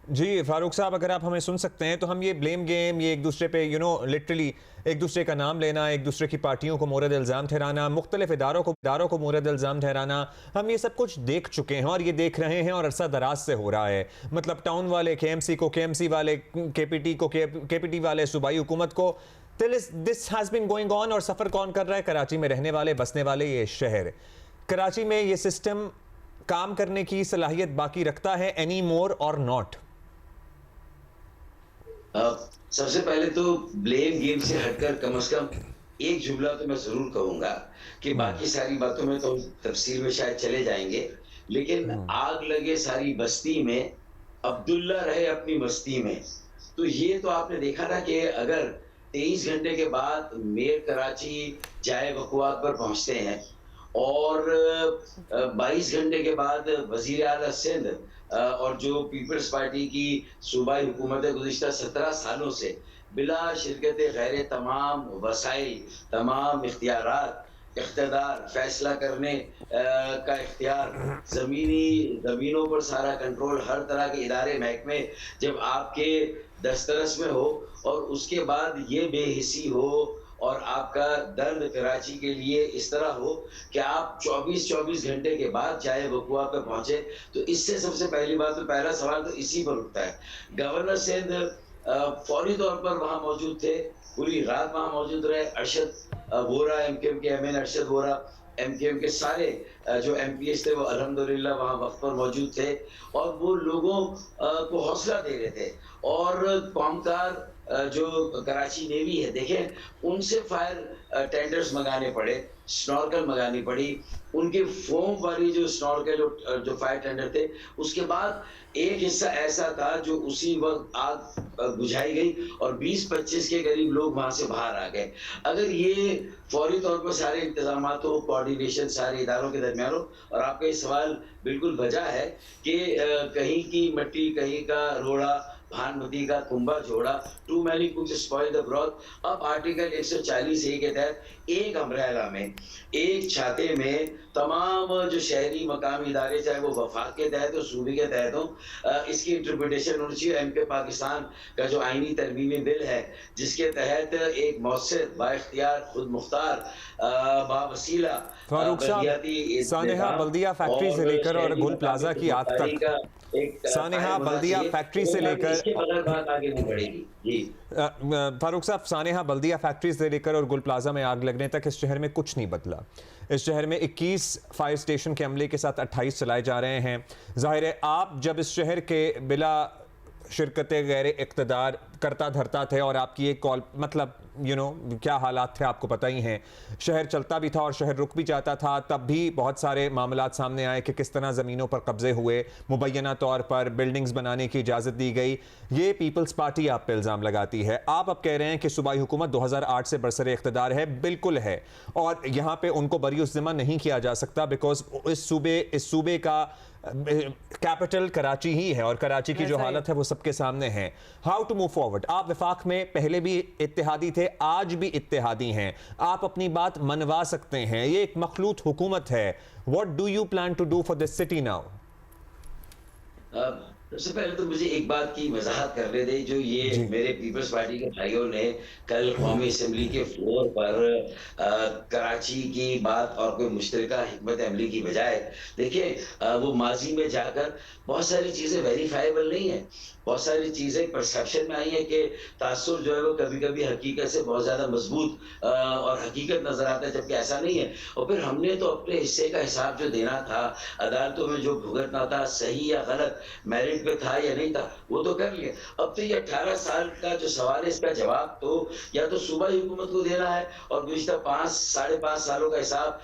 Speaker 1: जी फारूक साहब, अगर आप हमें सुन सकते हैं तो हम ये ब्लेम गेम, ये एक दूसरे पे लिटरली एक दूसरे का नाम लेना, एक दूसरे की पार्टियों को मोरद इल्ज़ाम ठहराना, मुख्तलिफ इदारों को मोरद इल्ज़ाम ठहराना, हम ये सब कुछ देख चुके हैं और ये देख रहे हैं, और अरसा दराज से हो रहा है। मतलब टाउन वाले KMC को, KMC वाले KPT को, KPT वाले सूबाई हुकूमत को, this has been going on. और सफ़र कौन कर रहा है? कराची में रहने वाले, बसने वाले ये शहर। कराची में ये सिस्टम काम करने की सलाहियत बाकी रखता है एनी मोर और नॉट?
Speaker 8: सबसे पहले तो ब्लेम गेम से हटकर कम से कम एक जुमला तो मैं जरूर कहूंगा कि बाकी सारी बातों में तो तफसील में शायद चले जाएंगे, लेकिन आग लगे सारी बस्ती में, अब्दुल्ला रहे अपनी मस्ती में। तो ये तो आपने देखा ना कि अगर 23 घंटे के बाद मेयर कराची जाए वकुआत पर पहुंचते हैं और 22 घंटे के बाद वजीर आला सिंध और जो पीपल्स पार्टी की सूबाई हुकूमत है गुज़िश्ता 17 सालों से बिला शिरकत गैर तमाम वसाइल, तमाम इख्तियारात, इख्तियार, फैसला करने का इख्तियार, ज़मीनों पर सारा कंट्रोल, हर तरह के इदारे महकमे जब आपके दस्तरस में हो, और उसके बाद ये बेहिसी हो और आपका दर्द कराची के लिए इस तरह हो कि आप 24 घंटे के बाद चाहे वकुआ पे पहुंचे, तो इससे सबसे पहली बात, तो पहला सवाल तो इसी पर उठता है। गवर्नर सिंध फौरी तौर पर वहां मौजूद थे, पूरी रात वहां मौजूद रहे। अरशद वोरा, MKM के MN अरशद वोरा, MKM के सारे जो MPs थे वो अल्हम्दुलिल्लाह वहां वक्त पर मौजूद थे, और वो लोगों को हौसला दे रहे थे और कौमकार जो कराची नेवी है, देखें उनसे फायर टेंडर्स मंगाने पड़े, स्नॉर्कल मंगानी पड़ी, उनके फोम वाली जो स्नॉर्कल जो फायर टेंडर थे, उसके बाद एक हिस्सा ऐसा था जो उसी वक्त आग बुझाई गई और 20-25 के करीब लोग वहां से बाहर आ गए। अगर ये फौरी तौर पर सारे इंतजाम हो, कोऑर्डिनेशन सारे इदारों के दरमियान हो, और आपका ये सवाल बिल्कुल वजह है कि कहीं की मट्टी, कहीं का रोड़ा, भानुमती का कुंभा जोड़ा, too many cooks spoil the broth. अब आर्टिकल 140A के तहत एक अम्ब्रेला में, एक छाते में तमाम जो शहरी मकामी इदारे, चाहे वो वफाक के तहत हो, सूबे के तहत हो, इसकी इंटरप्रिटेशन होनी चाहिए। एमपी पाकिस्तान का जो आईनी तरमीमी बिल है, जिसके तहत एक मौसर, बाइख्तियार, खुद मुख्तार, बावसीला
Speaker 1: फारूक साहब, सानेहा बल्दिया फैक्ट्री से लेकर और गुल प्लाजा की आग तक, सानेहा बल्दिया फैक्ट्री से लेकर, फारूक साहब, सानेहा बल्दिया फैक्ट्री से लेकर और गुल प्लाजा में आग लगने तक इस शहर में कुछ नहीं बदला। इस शहर में 21 फायर स्टेशन के अमले के साथ 28 चलाए जा रहे हैं। जाहिर है आप जब इस शहर के बिला शिरकत गैर इक़्तिदार करता धरता थे और आपकी एक कॉल, मतलब क्या हालात थे आपको पता ही हैं। शहर चलता भी था और शहर रुक भी जाता था, तब भी बहुत सारे मामलात सामने आए कि किस तरह ज़मीनों पर कब्जे हुए, मुबैना तौर पर बिल्डिंग्स बनाने की इजाज़त दी गई। ये पीपल्स पार्टी आप पे इल्ज़ाम लगाती है। आप अब कह रहे हैं कि सूबाई हुकूमत 2008 से बरसरे इक़्तिदार है। बिल्कुल है, और यहाँ पे उनको बरी ज़िम्मा नहीं किया जा सकता, बिकॉज इस सूबे का कैपिटल कराची ही है और कराची की जो हालत है वो सबके सामने है। How to move forward? आप वफाक में पहले भी इत्तेहादी थे, आज भी इत्तेहादी हैं, आप अपनी बात मनवा सकते हैं। ये एक मखलूत हुकूमत है। What do you plan to do for this city now?
Speaker 8: सबसे पहले तो मुझे एक बात की वजाहत करने दे, जो ये मेरे पीपल्स पार्टी के भाइयों ने कल कौमी असेंबली के फ्लोर पर कराची की बात और कोई मुश्तरका हिकमत अमली की बजाय, देखिए वो माजी में जाकर बहुत सारी चीज़ें वेरीफाइबल नहीं है, बहुत सारी चीज़ें परसेप्शन में आई है कि तासुर जो है वो कभी कभी हकीकत से बहुत ज़्यादा मजबूत और हकीकत नज़र आता है, जबकि ऐसा नहीं है। और फिर हमने तो अपने हिस्से का हिसाब जो देना था, अदालतों में जो भुगतना था, सही या गलत, मेरिट पे था या नहीं था, वो तो कर लिया। अब तो ये 18 साल का जो सवाल है, इसका जवाब तो या तो सूबाई हुकूमत को देना है और गुज़िश्ता 5-5.5 सालों का हिसाब।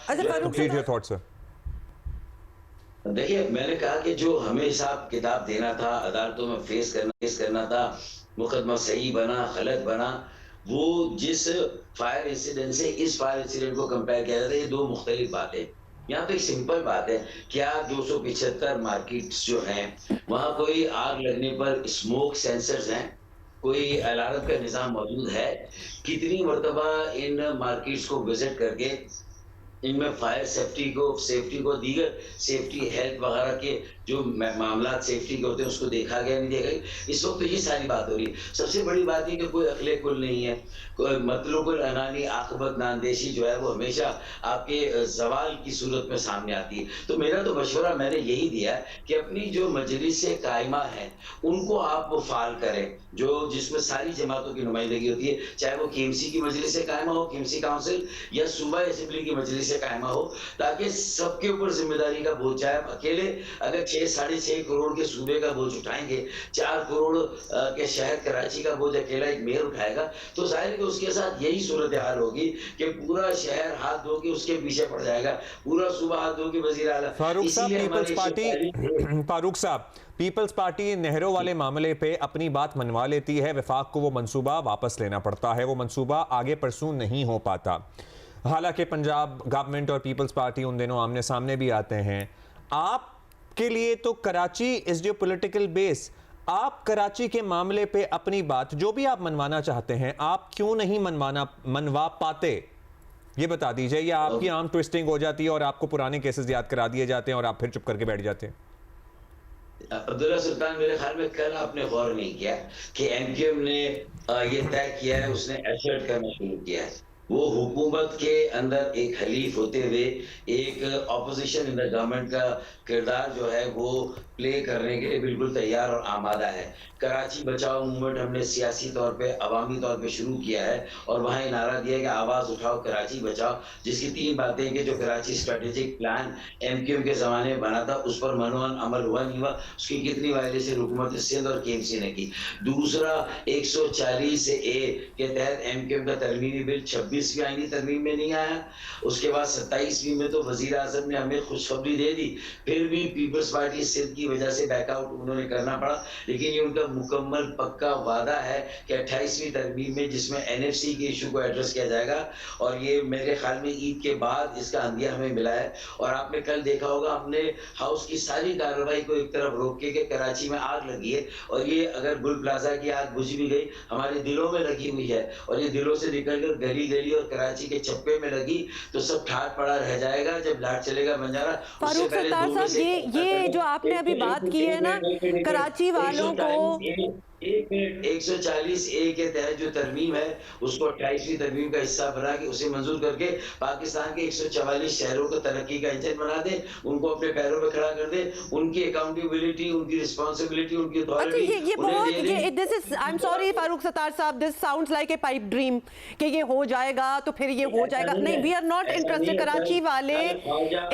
Speaker 8: देखिए, मैंने कहा कि जो हमें हिसाब किताब देना था, अदालतों में फेस करना था, मुकदमा सही बना गलत बना, वो जिस फायर इंसिडेंट से इस फायर इंसिडेंट को कंपेयर किया जाता है, ये दो मुख्तलिफ बातें। यहाँ पे एक सिंपल बात है, क्या 275 मार्केट्स जो हैं वहाँ कोई आग लगने पर स्मोक सेंसर्स हैं, कोई अलार्म का निज़ाम मौजूद है? कितनी मरतबा इन मार्केट्स को विजिट करके इनमें फायर सेफ्टी को दीगर सेफ्टी हेल्थ वगैरह के जो मामला सेफ्टी के होते हैं उसको देखा गया नहीं देखा गया? इस वक्त तो ये सारी बात हो रही है। सबसे बड़ी बात है कि कोई अखले कुल नहीं है, कोई मतलुकुल अनानी आकबत नांदेशी जो है वो हमेशा आपके जवाल की सूरत में सामने आती है। तो मेरा तो मशवरा मैंने यही दिया है कि अपनी जो मजलिस कायमा है उनको आप फाल करें, जो जिसमें सारी जमातों की नुमाइंदगी होती है, चाहे वो केएमसी की मजलिस कायमा हो, केएमसी काउंसिल, या सूबाई असेंबली की मजलिस कायमा हो, ताकि सबके ऊपर जिम्मेदारी का बोझ जाए। अकेले अगर 6-6.5 करोड़ के सूबे का बोझ उठाएंगे, 4 करोड़ के शहर कराची का बोझ अकेला एक मेयर उठाएगा, तो जाहिर है कि उसके साथ यही सूरत हाल होगी कि पूरा शहर हाथ धो के उसके पीछे पड़ जाएगा, पूरा सूबा हाथ धो के वजीर आला।
Speaker 1: फारूक साहब, पीपल्स पार्टी नहरों वाले मामले पे अपनी बात मनवा लेती है, वफाक को वो मंसूबा वापस लेना पड़ता है, वो मंसूबा आगे परसू नहीं हो पाता। हालांकि पंजाब गवर्नमेंट और पीपल्स पार्टी उन दिनों आमने सामने भी आते हैं। आपके लिए तो कराची इज जो पॉलिटिकल बेस, आप कराची के मामले पे अपनी बात जो भी आप मनवाना चाहते हैं, आप क्यों नहीं मनवा पाते? ये बता दीजिए, या आपकी आम ट्विस्टिंग हो जाती है और आपको पुराने केसेस याद करा दिए जाते हैं और आप फिर चुप करके बैठ जाते हैं?
Speaker 8: अब्दुल्ला सुल्तान, मेरे ख्याल में कल आपने गौर नहीं किया कि एमक्यूएम ने ये तय किया है, उसने एसर्ट करना शुरू किया है। वो हुकूमत के अंदर एक हलीफ होते हुए एक ऑपोजिशन इन द गवर्नमेंट का किरदार जो है वो प्ले करने के लिए बिल्कुल तैयार और आमादा है। कराची बचाओ मूवमेंट हमने सियासी तौर पे अवामी तौर पे शुरू किया है और वहाँ नारा दिया कि आवाज उठाओ कराची बचाओ, जिसकी 3 बातें कि जो कराची स्ट्रेटेजिक प्लान MQM के जमाने में बना था उस पर मनोवन अमल हुआ नहीं हुआ, उसकी कितनी वायलेशन हुकूमत सिंध और KMC ने की। दूसरा 140A के तहत MQM का तरमीमी बिल 26वीं आईनी तरमीम में नहीं आया, उसके बाद 27वीं में तो वजीर आजम ने हमें खुशखबरी दे दी, फिर भी पीपल्स पार्टी सिंध की वजह से बैकआउट उन्होंने करना पड़ा। लेकिन ये उनका मुकम्मल पक्का वादा है कि 28वीं तरमीम में जिसमें NFC के इशू को एड्रेस किया जाएगा और ये मेरे ख्याल में ईद के बाद इसका अंदिया हमें मिला है। और आपने कल देखा होगा हमने हाउस की सारी कार्रवाई को एक तरफ रोक के कराची में आग लगी है और ये अगर गुल प्लाजा की आग बुझ भी गई हमारे दिलों में लगी हुई है और ये दिलों से निकलकर गली गली और कराची के चप्पे में लगी तो सब ठाट पड़ा रह जाएगा जब लाट चलेगा बंजारा।
Speaker 2: फारूक सत्तार साहब, ये जो आपने अभी बात की है ना कराची वालों को
Speaker 8: 140A के तहत जो तरमीम है उसको 28वीं तरमीम का हिस्सा बना के उसे मंजूर करके पाकिस्तान के 144 शहरों को तरक्की का इंजन बना दे, उनको अपने पैरों पे खड़ा कर दे, उनकी अकाउंटेबिलिटी, उनकी रिस्पांसिबिलिटी, उनकी authority.
Speaker 2: This is I am sorry Farooq Sattar साहब, this sounds like a pipe dream कि ये हो जाएगा तो फिर ये हो जाएगा। नहीं, we are not interested. Karachi वाले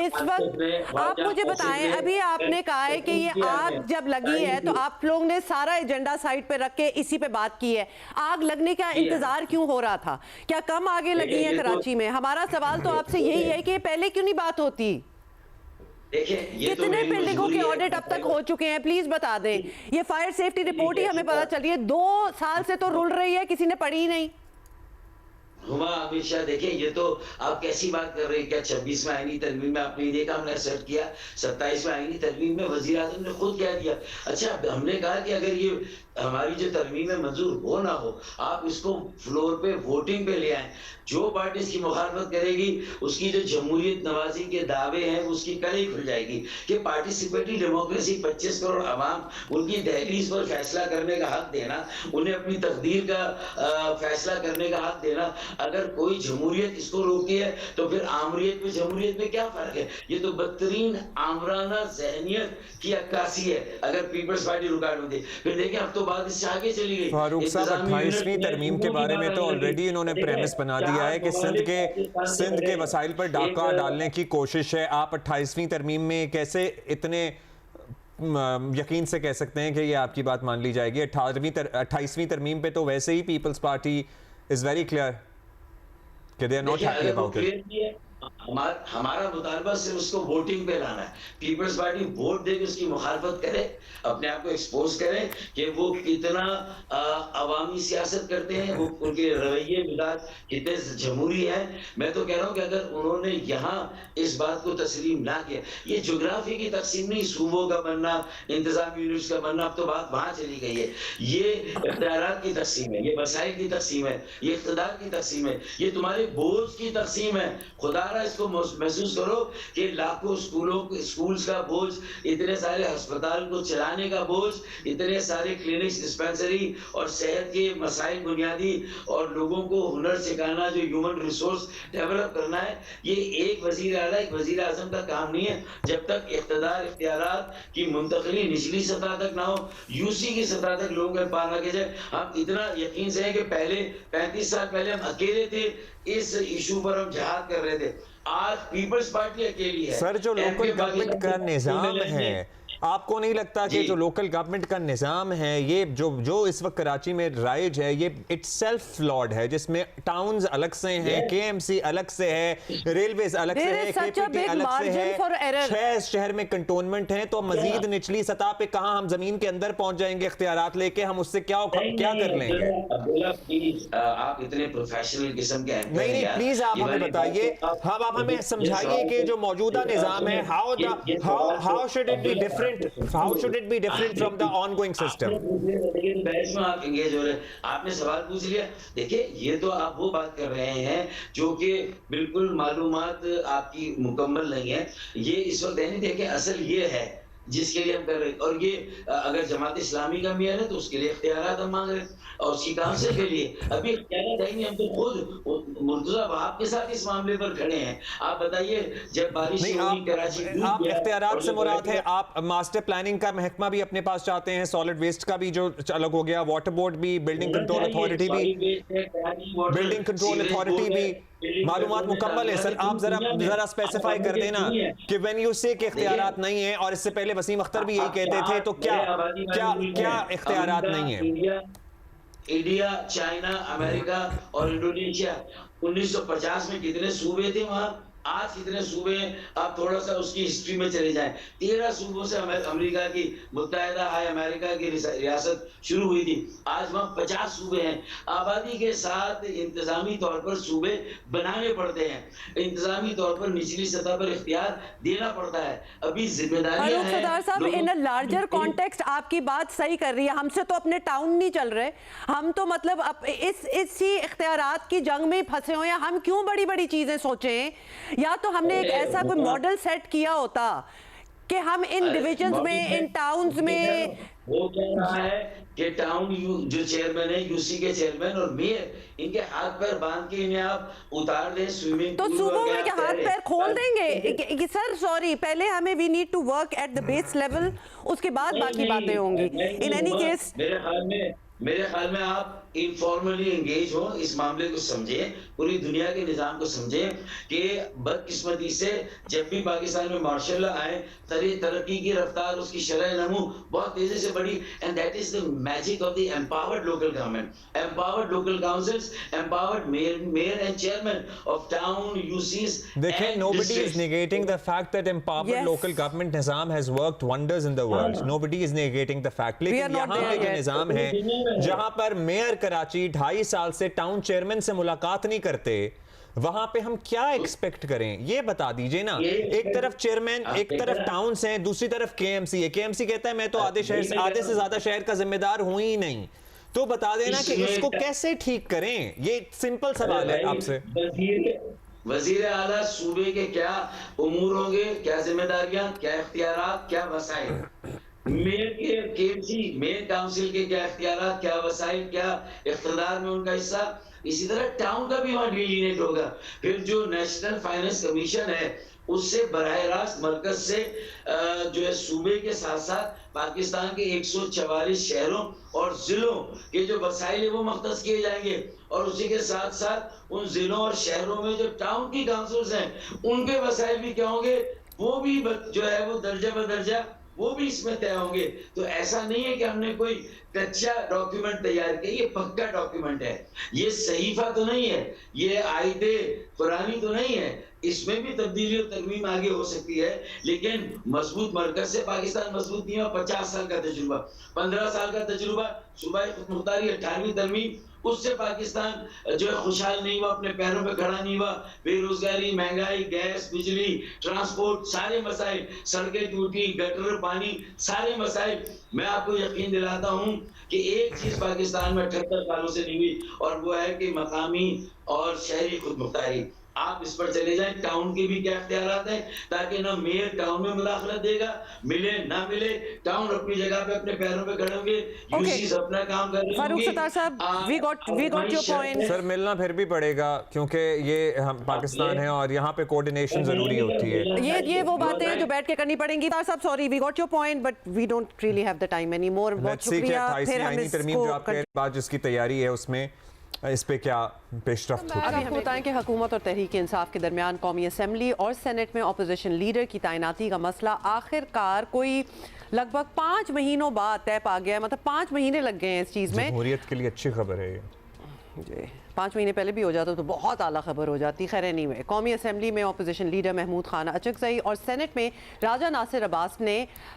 Speaker 2: इस वक्त, आप मुझे बताएं, अभी आपने कहा है कि ये आग जब लगी है तो आप लोग ने सारा एजेंडा पे रख के इसी पे बात की है। आग लगने का इंतजार क्यों हो रहा था? क्या कम आगे लगी है कराची में? हमारा सवाल तो आपसे यही है कि पहले क्यों नहीं बात होती? कितने बिल्डिंगों के ऑडिट अब तक हो चुके हैं, प्लीज बता दें। ये फायर सेफ्टी रिपोर्ट ही हमें पता चल रही है, 2 साल से तो रुल रही है, किसी ने पढ़ी ही नहीं।
Speaker 8: हुमा अमित शाह, देखिए ये तो आप कैसी बात कर रहे हैं? क्या 26वें आईनी तरमीम में आपने देखा हमने असर्ट किया? 27वें आईनी तरमीम में वजीर आजम ने खुद कह दिया। अच्छा, हमने कहा कि अगर ये हमारी जो तरमीम में मंजूर हो ना हो, आप इसको फ्लोर पे वोटिंग पे ले आए, जो पार्टी इसकी मुखालफत करेगी उसकी जो जमहूरियत नवाजी के दावे हैं उसकी कड़ी खुल जाएगी कि पार्टिसिपेटरी डेमोक्रेसी 25 करोड़ अवाम उनकी दहलीज पर फैसला करने का हक देना, उन्हें अपनी तकदीर का फैसला करने का हक देना। अगर कोई जमहूरियत इसको रोकी है तो फिर आमरीत में जमहूरियत में क्या फर्क है? ये तो बदतरीन आमराना ज़हनियत की अक्कासी है अगर पीपल्स पार्टी रुकावट दे। फिर देखें अब तो बात इससे आगे चली गई।
Speaker 1: फारूक साहब, 28वीं तरमीम के बारे में तो ऑलरेडी इन्होंने प्रेमिस बना दिया है कि सिंध के वसाइल पर डाका डालने की कोशिश है। आप 28वीं तरमीम में कैसे इतने यकीन से कह सकते हैं कि ये आपकी बात मान ली जाएगी? 28वीं तरमीम पे तो वैसे ही People's Party is very clear कि they are not happy about it.
Speaker 8: हमारा मुतालबा सिर्फ उसको वोटिंग पे लाना है। पीपल्स पार्टी वोट देकर उसकी मुखालफत करे, अपने आप को एक्सपोज करें कि वो कितना अवामी सियासत करते हैं, वो उनके रवैये मिजाज कितने जमहूरी हैं। मैं तो कह रहा हूँ कि अगर उन्होंने यहाँ इस बात को तस्लीम ना किया, ये जोग्राफी की तकसीम नहीं, सूबों का बनना, इंतजामी यूनिट्स का बनना, अब तो बात वहां चली गई है। ये इख्तियारात की तकसीम है, ये वसाइल की तकसीम है, ये इख्तिदार की तकसीम है, ये तुम्हारे बोझ की तकसीम है। खुदा इसको महसूस करो कि लाखों स्कूल्स का बोझ, इतने सारे अस्पताल को चलाने का बोझ, इतने सारे क्लिनिक्स, डिस्पेंसरी और सेहत के मसाइल बुनियादी और लोगों को हुनर सिखाना, जो ह्यूमन रिसोर्स डेवलप करना है, ये एक वजीर आला, एक वजीर आजम का काम नहीं है। जब तक इख्तिदार इख्तियारात की मुंतकली निचली सतह तक ना हो, यूसी की सतह तक लोगों के पास ना जाए। हम इतना यकीन से हैं कि पहले 35 साल पहले हम अकेले थे, इस इशू पर हम जहाद कर रहे थे। आज पीपल्स पार्टी अकेली है।
Speaker 1: सर, जो लोकल गवर्नमेंट का निजाम है, आपको नहीं लगता कि जो लोकल गवर्नमेंट का निजाम है, ये जो इस वक्त कराची में राइज है, ये इटसेल्फ फ्लॉड है, जिसमें टाउन्स अलग से हैं, KMC अलग से है, रेलवेज अलग से है, KPT अलग से है, 6 शहर में कंटोनमेंट है, तो मजीद निचली सतह पे कहां हम जमीन के अंदर पहुंच जाएंगे इख्तियारात लेके? हम उससे क्या कर लेंगे?
Speaker 8: आप इतने प्रोफेशनल किस्म के हैं।
Speaker 1: नहीं, प्लीज आप हमें बताइए, आप हमें समझाइए कि जो मौजूदा निजाम है, how should it be different? How should it be different from the ongoing system?
Speaker 8: लेकिन बहस में आप एंगेज हो रहे हैं, आपने सवाल पूछ लिया। देखिए, ये तो आप वो बात कर रहे हैं जो कि बिल्कुल मालूमात आपकी मुकम्मल नहीं है। ये इस वक्त नहीं, देखिए असल ये है जिसके लिए हम कर रहे हैं। और ये अगर जमात इस्लामी का मेयर है तो उसके लिए इख्तियारात हम मांग रहे हैं, और उसकी काउंसिल के लिए अभी इख्तियारात है नहीं। हम तो खुद मुर्तजा वहाब के साथ इस मामले पर खड़े हैं। आप बताइए, जब बारिश
Speaker 1: नहीं,
Speaker 8: कराची
Speaker 1: आप इख्तियारात से मुराद है, आप मास्टर प्लानिंग का महकमा भी अपने पास चाहते हैं, सॉलिड वेस्ट का भी जो अलग हो गया, वाटर बोर्ड भी, बिल्डिंग कंट्रोल अथॉरिटी भी, बिल्डिंग कंट्रोल अथॉरिटी भी, मालूमात मुकम्मल है। सर आप जरा स्पेसिफाई कर देना कि व्हेन यू से कि इख्तियारात नहीं है, और इससे पहले वसीम अख्तर भी यही कहते थे, तो क्या क्या क्या इख्तियारात नहीं है?
Speaker 8: इंडिया, चाइना, अमेरिका और इंडोनेशिया, 1950 में कितने सूबे थे वहां, आज कितने सूबे हैं? आप थोड़ा सा उसकी हिस्ट्री में चले जाएं। 13 सूबों से अमेरिका की मुत्तहिदा अमेरिका की रियासत शुरू हुई थी, आज वहां 50 सूबे हैं। आबादी के साथ इंतजामी तौर पर सूबे बनाने पड़ते हैं, इंतजामी तौर पर निचली सतह पर इख्तियार देना पड़ता है। अभी जिम्मेदारियां हैं।
Speaker 2: सरदार साहब, इन अ लार्जर कॉन्टेक्स्ट आपकी बात सही कर रही है। हमसे तो अपने टाउन नहीं चल रहे, हम तो मतलब इसी इख्तियारात की जंग में फंसे हुए हैं। हम क्यों बड़ी बड़ी चीजें सोचें? या तो हमने एक ऐसा कोई मॉडल सेट किया होता कि हम इन डिविजन्स में, इन टाउन्स में।
Speaker 8: वो कह रहा है कि टाउन जो चेयरमैन है, यूसी के चेयरमैन और मेयर, इनके हाथ पैर बांध के इन्हें आप उतार दें स्विमिंग
Speaker 2: तो सूबों में क्या हाथ पैर खोल देंगे? सर सॉरी, पहले हमें we need to work at the base level, उसके बाद बाकी बातें होंगी। इन एनी केस
Speaker 8: मेरे ख्याल में आप इनफॉर्मली एंगेज हो, इस मामले को समझें, पूरी दुनिया के निजाम को समझें कि बदकिस्मती से जब भी पाकिस्तान में मार्शल लॉ आए, तरक्की की रफ्तार, उसकी शरह नमू बहुत तेजी से बढ़ी, and that is the magic of the empowered local government, empowered local councils, empowered mayor and chairman of town, UCs.
Speaker 1: देखिए, nobody is negating the fact that empowered local government nizam has worked wonders in the world. Nobody is negating the fact. लेकिन यहाँ पे जो निजाम है, जहाँ पर mayor Karachi 2.5 साल से टाउन चेयरमैन से मुलाकात नहीं करते, वहां पे हम क्या एक्सपेक्ट करें? ये बता दीजिए ना। एक तरफ चेयरमैन, एक तरफ टाउन्स हैं, दूसरी तरफ केएमसी है। केएमसी कहता है मैं तो आधे से ज्यादा शहर का जिम्मेदार हूं ही नहीं। तो बता देना कि इसको कैसे ठीक करें। ये सिंपल सवाल है आपसे।
Speaker 8: वजीर आला सूबे के क्या उमूर होंगे, क्या जिम्मेदारियां, क्या इख्तियारात, क्या वसाइल? मेयर के केएमसी, मेयर काउंसिल के क्या इख्तियारात, क्या वसाइल, क्या इख्तिदार में उनका हिस्सा। इसी तरह टाउन का भी वहां डिलीनेट होगा। फिर जो नेशनल फाइनेंस कमीशन है, उससे बराह रास्त मरकज से जो है सूबे के साथ साथ पाकिस्तान के 144 शहरों और जिलों के जो वसाइल है वो मुख्तस किए जाएंगे, और उसी के साथ साथ उन जिलों और शहरों में जो टाउन की काउंसिल्स हैं, उनके वसाइल भी क्या होंगे, वो भी जो है वो दर्जा बदर्जा वो भी इसमें तय होंगे। तो ऐसा नहीं है कि हमने कोई कच्चा डॉक्यूमेंट तैयार किया, ये पक्का डॉक्यूमेंट है। ये सहीफा तो नहीं है, ये आयते कुरानी तो नहीं है। इसमें भी तब्दीली और तरमीम आगे हो सकती है, लेकिन मजबूत मरकज से पाकिस्तान मजबूत नहीं हुआ। 50 साल का तजुर्बा, 15 साल का तजुर्बा, सूबाई खुदमुख्तारी 18वीं तरमीम, उससे पाकिस्तान जो है खुशहाल नहीं हुआ, अपने पैरों पे खड़ा नहीं हुआ। बेरोजगारी, महंगाई, गैस, बिजली, ट्रांसपोर्ट, सारे मसाइल, सड़कें टूटी, गटर, पानी, सारे मसाइल। मैं आपको यकीन दिलाता हूं कि एक चीज पाकिस्तान में 78 सालों से नहीं हुई, और वो है कि मकामी और शहरी खुदमुख्तारी। आप इस पर चले जाएं, टाउन के भी क्या इख्तियारात हैं, ताकि ना मेयर टाउन में मुदाखलत देगा, मिले ना मिले, टाउन अपनी जगह पे अपने पैरों पे खड़े होंगे, यूसीज अपना काम कर रहे होंगे।
Speaker 2: फारूक सत्तार साहब, we got your point.
Speaker 1: Sir मिलना फिर भी पड़ेगा, क्योंकि ये हम पाकिस्तान है और यहाँ पे कोऑर्डिनेशन जरूरी होती है।
Speaker 2: ये वो बातें हैं जो बैठ के करनी पड़ेंगी। साहब sorry, we got your point, but we don't really have the time any more. बहुत शुक्रिया। फिर हम इसको
Speaker 1: बाद जिसकी तैयारी है उसमें इस पे क्या पेशरफ्त होती है।
Speaker 2: अभी हम बताएं कि हुकूमत और तहरीक इंसाफ के दरमियान कौमी असम्बली और सेनेट में अपोजिशन लीडर की तैनाती का मसला आखिरकार कोई लगभग 5 महीनों बाद तय पा गया है। मतलब 5 महीने लग गए हैं इस चीज़ में।
Speaker 1: जमहूरियत के लिए अच्छी खबर है ये
Speaker 2: जी। 5 महीने पहले भी हो जाता तो बहुत आला खबर हो जाती। खैर नहीं हुए। कौमी असम्बली में अपोजिशन लीडर महमूद खान अचकज़ई और सेनेट में राजा नासिर अब्बास ने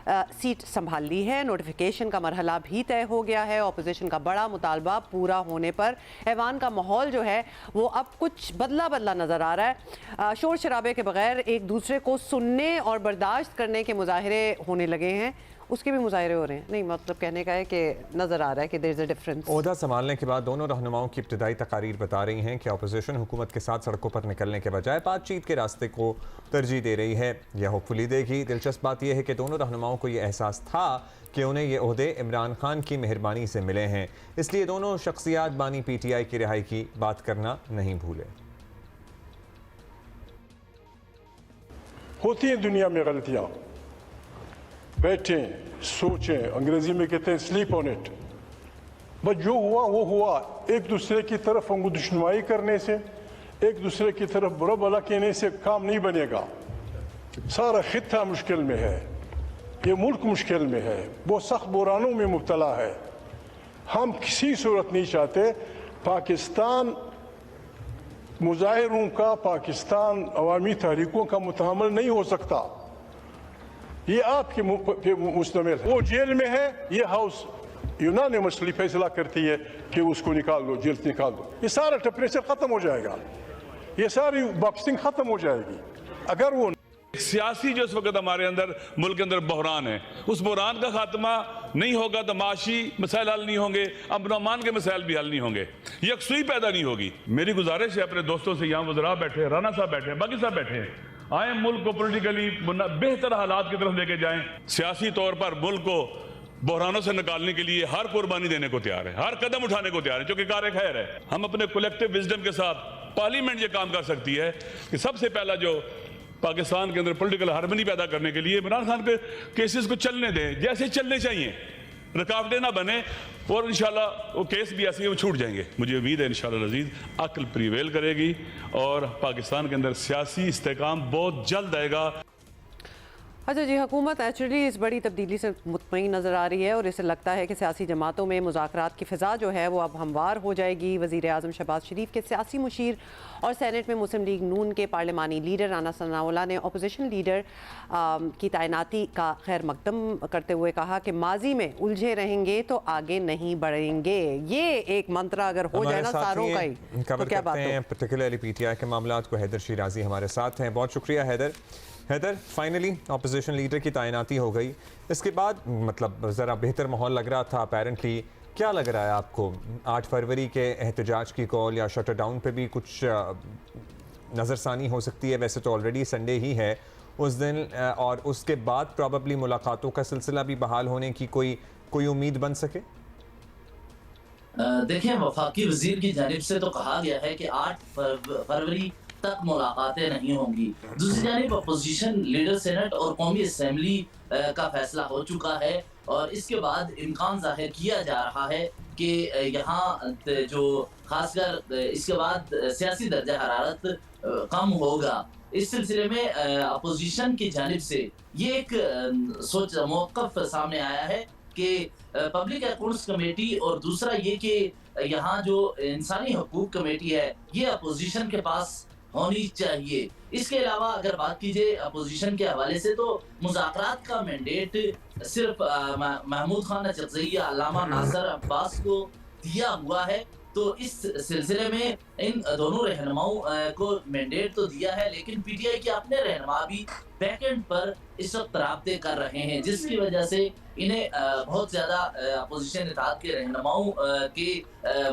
Speaker 2: सीट संभाल ली है। नोटिफिकेशन का मरहला भी तय हो गया है। अपोजिशन का बड़ा मुतालबा पूरा होने पर ऐवान का माहौल जो है वो अब कुछ बदला बदला नज़र आ रहा है। शोर शराबे के बगैर एक दूसरे को सुनने और बर्दाश्त करने के मुजाहरे होने लगे हैं। उसके भी मुजाहरे हो रहे हैं। नहीं मतलब कहने का है कि नज़र आ रहा है कि देयर इज़ अ डिफरेंस।
Speaker 1: ओहदा संभालने के बाद दोनों रहनुमाओं की इब्तदाई तकारीर बता रही हैं कि अपोजिशन हुकूमत के साथ सड़कों पर निकलने के बजाय बातचीत के रास्ते को तरजीह दे रही है या होपफुली देगी। दिलचस्प बात यह है कि दोनों रहनुमाओं को ये एहसास था कि उन्हें ये ओहदे इमरान खान की मेहरबानी से मिले हैं, इसलिए दोनों शख्सियात बानी PTI की रिहाई की बात करना नहीं भूले।
Speaker 9: होती हैं दुनिया में गलतियां, बैठें सोचें, अंग्रेजी में कहते हैं स्लीप ऑन इट। बस जो हुआ वो हुआ। एक दूसरे की तरफ अंगुदुश्मनी करने से, एक दूसरे की तरफ बुरा भला कहने से काम नहीं बनेगा। सारा खित्ता मुश्किल में है, ये मुल्क मुश्किल में है, वो सख्त बुरानों में मुब्तला है। हम किसी सूरत नहीं चाहते पाकिस्तान मुजाहिरों का, पाकिस्तान अवामी तहरीकों का मुतहम्मिल नहीं हो सकता। ये आपके पे मुश्तमिल है। वो जेल में है, ये हाउस यूनानिमसली फैसला करती है कि उसको निकाल दो, जेल से निकाल दो। ये सारा टेम्परेचर खत्म हो जाएगा, ये सारी बॉक्सिंग खत्म हो जाएगी अगर वो
Speaker 10: सियासी जो इस वक्त हमारे अंदर मुल्क के अंदर बहरान है, उस बहरान का खात्मा नहीं होगा तो माशी मसाइल हल नहीं होंगे, अमन अमान के मसाइल भी हल नहीं होंगे, यकसुई पैदा नहीं होगी। मेरी गुजारिश है अपने दोस्तों से, यहाँ वज़रा बैठे हैं, राना साहब बैठे हैं, बाकी साहब बैठे हैं, आए मुल्क को पोलिटिकली बेहतर हालात की तरफ लेके जाएं। सियासी तौर पर मुल्क को बहरानों से निकालने के लिए हर कुर्बानी देने को तैयार है, हर कदम उठाने को तैयार है, क्योंकि कार खैर है। हम अपने कलेक्टिव विजडम के साथ पार्लियामेंट ये काम कर सकती है कि सबसे पहला जो पाकिस्तान के अंदर पॉलिटिकल हार्मनी पैदा करने के लिए इमरान खान के केसेस को चलने दें जैसे चलने चाहिए, रुकावटें ना बने, और इंशाल्लाह वो केस भी ऐसे ही वो छूट जाएंगे। मुझे उम्मीद है इंशाल्लाह अजीज अक्ल प्रिवेल करेगी और पाकिस्तान के अंदर सियासी इस्तेकाम बहुत जल्द आएगा।
Speaker 2: अच्छा जी, हुकूमत एक्चुअली इस बड़ी तब्दीली से मुतमईन नज़र आ रही है और इसे लगता है कि सियासी जमातों में मुज़ाकरात की फ़िज़ा जो है वो अब हमवार हो जाएगी। वज़ीर आज़म शहबाज शरीफ के सियासी मुशीर और सेनेट में मुस्लिम लीग नून के पार्लिमानी लीडर राना सनाउल्लाह ने अपोजिशन लीडर की तैनाती का खैर मकदम करते हुए कहा कि माजी में उलझे रहेंगे तो आगे नहीं बढ़ेंगे। ये एक मंत्र अगर हो जाए ना सारों का ही तो क्या बात है।
Speaker 1: पर्टिकुलरली PTI के मामलात को हैदर शिराजी हमारे साथ हैं, बहुत शुक्रिया Haider. Haider, finally opposition leader की तैनाती हो गई, इसके बाद मतलब ज़रा बेहतर माहौल लग रहा था अपेरेंटली, क्या लग रहा है आपको? 8 फरवरी के एहतजाज की कॉल या शटर डाउन पे भी कुछ नज़रसानी हो सकती है? वैसे तो ऑलरेडी संडे ही है उस दिन, और उसके बाद प्रॉबली मुलाकातों का सिलसिला भी बहाल होने की कोई उम्मीद बन सके?
Speaker 11: देखिए, वफाकी वजीर की जानिब से तो कहा गया है कि 8 फरवरी तक मुलाकातें नहीं होंगी। दूसरी जानिब अपोजिशन लीडर सेनेट और कौमी असेंबली का फैसला हो चुका है और इसके बाद इम्कान जाहिर किया जा रहा है कि यहाँ जो खासकर इसके बाद सियासी दर्जा हरारत कम होगा। इस सिलसिले में अपोजिशन की जानिब से ये एक सोच मौक़िफ़ सामने आया है कि पब्लिक अकाउंट्स कमेटी और दूसरा ये कि यहाँ जो इंसानी हकूक कमेटी है ये अपोजिशन के पास होनी चाहिए। इसके अलावा अगर बात कीजिए अपोजिशन के हवाले से तो मुज़ाकरात का मैंडेट सिर्फ महमूद खान नचकज़ई या अल्लामा नासिर अब्बास को दिया हुआ है। तो इस सिलसिले में इन दोनों रहनुमाओं को मैंडेट तो दिया है, लेकिन PTI के अपने रहनुमा भी बैकएंड पर इस वक्त राब्ते कर रहे हैं, जिसकी वजह से इन्हें बहुत ज़्यादा अपोजिशन इत्तेहाद के रहनुमाओं के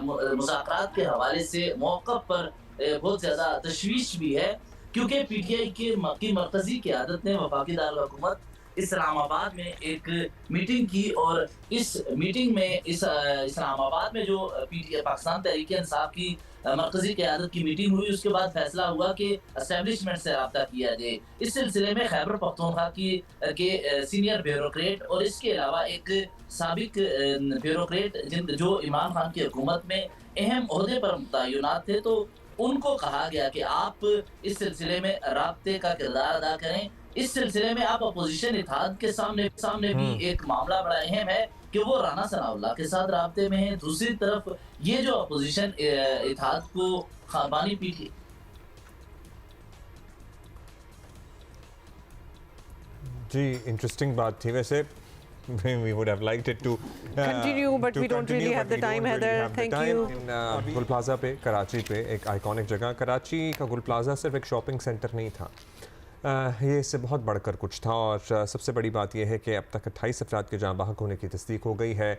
Speaker 11: मुज़ाकरात के हवाले से मौक़िफ़ पर बहुत ज़्यादा तशवीश भी है, क्योंकि PTI की मरकज़ी क़यादत ने वफाकी दारुल हुकूमत इस्लामाबाद में एक मीटिंग की और इस मीटिंग में इस्लामाबाद में जो पाकिस्तान तहरीक इंसाफ की मरकज़ी क़यादत की मीटिंग हुई, उसके बाद फैसला हुआ कि एस्टेब्लिशमेंट से रब्ता किया जाए। इस सिलसिले में खैबर पख्तूनख्वा के सीनियर ब्यूरोक्रेट और इसके अलावा एक साबिक ब्यूरोक्रेट जो इमरान खान की हुकूमत में अहम ओहदे पर तयनात थे, तो उनको कहा गया कि आप इस सिलसिले में राब्ते का किरदार अदा करें। इस सिलसिले में आप अपोजिशन इत्तेहाद के सामने भी एक मामला बड़ा अहम है कि वो राना सनाउल्लाह के साथ राब्ते में है। दूसरी तरफ ये जो अपोजिशन इत्तेहाद को खाबानी पीटी
Speaker 1: जी, इंटरेस्टिंग बात थी वैसे। We would have liked it to
Speaker 2: continue, but we don't really have the time, Heather. Thank you.
Speaker 1: गुल प्लाजा पे, कराची पे, एक आइकॉनिक जगह। कराची का गुल प्लाजा सिर्फ एक शॉपिंग सेंटर नहीं था, ये इससे बहुत बढ़कर कुछ था और सबसे बड़ी बात यह है कि अब तक 28 अफराद के जाँ बहक होने की तस्दीक हो गई है।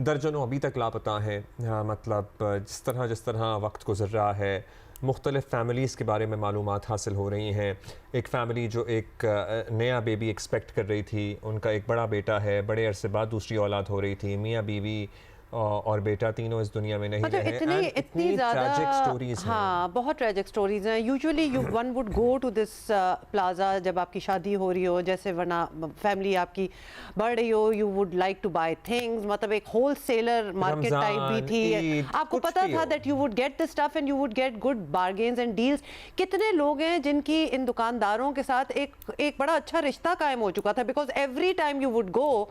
Speaker 1: दर्जनों अभी तक लापता हैं। मतलब जिस तरह वक्त गुजर रहा है, मुख्तलिफ़ फ़ैमिलीज़ के बारे में मालूमात हासिल हो रही हैं। एक फ़ैमिली जो एक नया बेबी एक्सपेक्ट कर रही थी, उनका एक बड़ा बेटा है, बड़े अरसे बाद दूसरी औलाद हो रही थी, मियाँ बीवी और बेटा तीनों इस दुनिया में नहीं रहे।
Speaker 2: इतनी ज़्यादा
Speaker 1: स्टोरीज,
Speaker 2: हाँ, बहुत ट्रैजिक स्टोरीज हैं। Usually one would go to this plaza जब आपकी शादी हो रही हो, जैसे वरना फैमिली आपकी बढ़ रही हो, you would like to buy things, मतलब एक होल सेलर मार्केट टाइप भी थी। आपको पता था that you would get the stuff and you would get good bargains and deals. कितने लोग हैं जिनकी इन दुकानदारों के साथ एक बड़ा अच्छा रिश्ता कायम हो चुका था, because every time you would go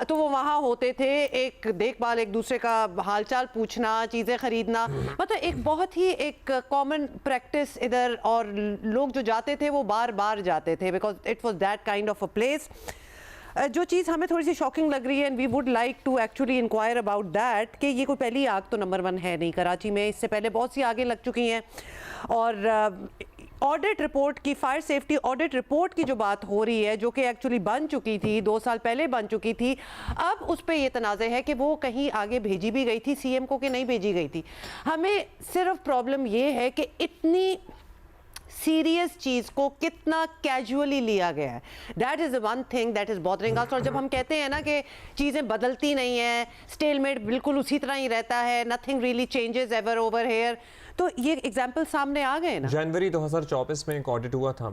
Speaker 2: तो वो वहाँ होते थे, एक देखभाल, एक दूसरे का हालचाल पूछना, चीज़ें खरीदना, मतलब एक बहुत ही एक कॉमन प्रैक्टिस इधर। और लोग जो जाते थे वो बार बार जाते थे, because it was that kind of a place. जो चीज़ हमें थोड़ी सी शॉकिंग लग रही है and we would like to actually inquire about that कि ये कोई पहली आग तो नंबर 1 है नहीं कराची में, इससे पहले बहुत सी आगे लग चुकी हैं। और ऑडिट रिपोर्ट की, फायर सेफ्टी ऑडिट रिपोर्ट की जो बात हो रही है, जो कि एक्चुअली बन चुकी थी, 2 साल पहले बन चुकी थी, अब उस पर यह तनाज़े है कि वो कहीं आगे भेजी भी गई थी सीएम को कि नहीं भेजी गई थी। हमें सिर्फ प्रॉब्लम ये है कि इतनी सीरियस चीज़ को कितना कैजुअली लिया गया है। That is one thing that is bothering us. और जब हम कहते हैं ना कि चीज़ें बदलती नहीं हैं, स्टेलमेट बिल्कुल उसी तरह ही रहता है, nothing really changes ever over here, तो ये एग्जाम्पल सामने आ गए ना।
Speaker 1: जनवरी 2024 में एक ऑडिट हुआ था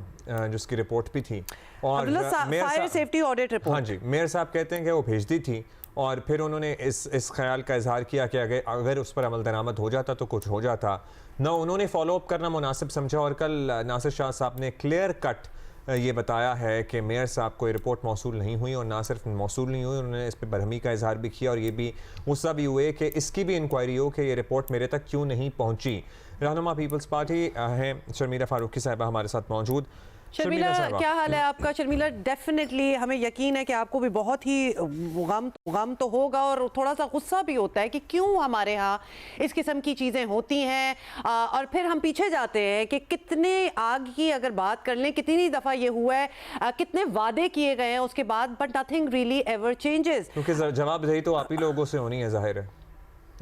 Speaker 1: जिसकी रिपोर्ट भी थी, और
Speaker 2: फायर सेफ्टी ऑडिट रिपोर्ट।
Speaker 1: हाँ जी, मेयर साहब कहते हैं कि वो भेज दी थी और फिर उन्होंने इस ख्याल का इजहार किया कि अगर उस पर अमल दरामद हो जाता तो कुछ हो जाता ना। उन्होंने फॉलो अप करना मुनासिब समझा और कल नासिर शाह साहब ने क्लियर कट ये बताया है कि मेयर साहब को ये रिपोर्ट मौसूल नहीं हुई, और ना सिर्फ मौसूल नहीं हुई, उन्होंने इस पर बरहमी का इजहार भी किया और ये भी गुस्सा भी हुए कि इसकी भी इंक्वायरी हो कि ये रिपोर्ट मेरे तक क्यों नहीं पहुंची। रहनुमा पीपल्स पार्टी हैं शर्मिला फारूकी साहिबा हमारे साथ मौजूद।
Speaker 2: शर्मिला, क्या हाल है आपका? शर्मिला, डेफिनेटली हमें यकीन है कि आपको भी बहुत ही गम तो होगा और थोड़ा सा गुस्सा भी होता है कि क्यों हमारे यहाँ इस किस्म की चीज़ें होती हैं। और फिर हम पीछे जाते हैं कि कितने आग की अगर बात कर लें, कितनी दफ़ा ये हुआ है, कितने वादे किए गए हैं उसके बाद, but nothing really ever changes.
Speaker 1: क्योंकि जवाबदेही तो आप ही लोगों से होनी है, जाहिर है,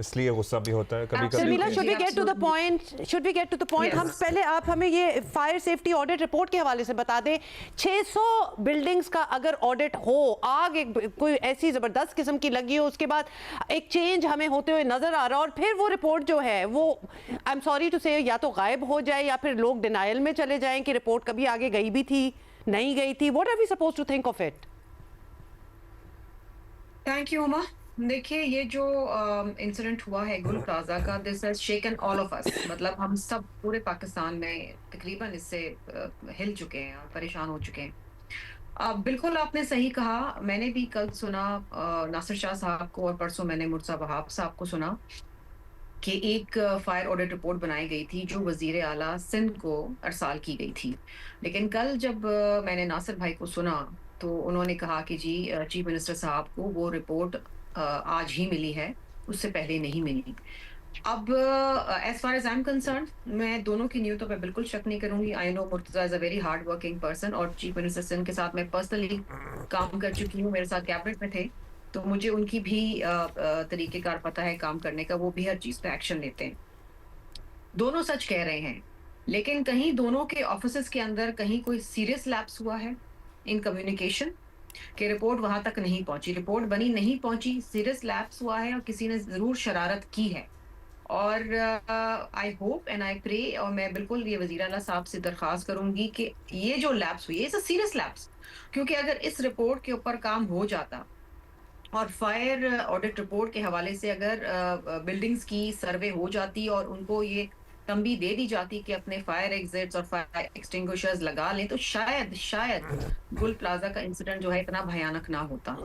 Speaker 1: इसलिए गुस्सा भी होता है कभी-कभी।
Speaker 2: Sharmila, should we get to the point? हम पहले आप हमें ये फायर सेफ्टी ऑडिट रिपोर्ट के हवाले से बता दें। 600 बिल्डिंग्स का अगर ऑडिट हो, आग कोई ऐसी ज़बरदस्त किस्म की लगी हो, उसके बाद एक चेंज हमें होते हुए नज़र आ रहा है, और फिर वो रिपोर्ट जो है वो, आई एम सॉरी टू से, या तो गायब हो जाए या फिर लोग डिनाइल में चले जाएं कि रिपोर्ट कभी आगे गई भी थी, नहीं गई थी। What are we supposed to think of it?
Speaker 12: Thank you Uma. देखिए, ये जो इंसिडेंट हुआ है गुल प्लाजा का, this has shaken all of us. मतलब हम सब पूरे पाकिस्तान में तकरीबन इससे हिल चुके हैं और परेशान हो चुके हैं। बिल्कुल आपने सही कहा। मैंने भी कल सुना नासिर शाह साहब को और परसों मैंने मुर्तज़ा वहाब साहब को सुना कि एक फायर ऑडिट रिपोर्ट बनाई गई थी जो वज़ीर आला सिंध को अरसाल की गई थी। लेकिन कल जब मैंने नासिर भाई को सुना तो उन्होंने कहा कि जी चीफ मिनिस्टर साहब को वो रिपोर्ट आज ही मिली है, उससे पहले नहीं मिली। अब as far as I am concerned, मैं दोनों की नीयतों पे बिल्कुल शक नहीं करूंगी। I know Murtaza is a very hard working person, और चीफ मिनिस्टर सिंध के साथ मैं पर्सनली काम कर चुकी हूँ, मेरे साथ कैबिनेट में थे, तो मुझे उनकी भी तरीक़ेकार पता है काम करने का। वो भी हर चीज़ पे एक्शन लेते हैं। दोनों सच कह रहे हैं, लेकिन कहीं दोनों के ऑफिस के अंदर कहीं कोई सीरियस लैप्स हुआ है इन कम्युनिकेशन कि रिपोर्ट वहां तक नहीं पहुंची, रिपोर्ट बनी नहीं पहुंची, सीरियस लैप्स हुआ है और किसी ने जरूर शरारत की है। और I hope and I pray, और मैं बिल्कुल ये वज़ीर आला साहब से दरख्वास्त करूंगी कि ये जो लैप्स हुई है, इट्स अ सीरियस लैप्स, क्योंकि अगर इस रिपोर्ट के ऊपर काम हो जाता और फायर ऑडिट रिपोर्ट के हवाले से अगर बिल्डिंग्स की सर्वे हो जाती और उनको ये तंबी दे दी जाती कि अपने फायर एग्जिट्स और फायर एक्सटिंग्विशर्स लगा लें, तो शायद गुल प्लाजा का इंसिडेंट जो है इतना भयानक ना होता।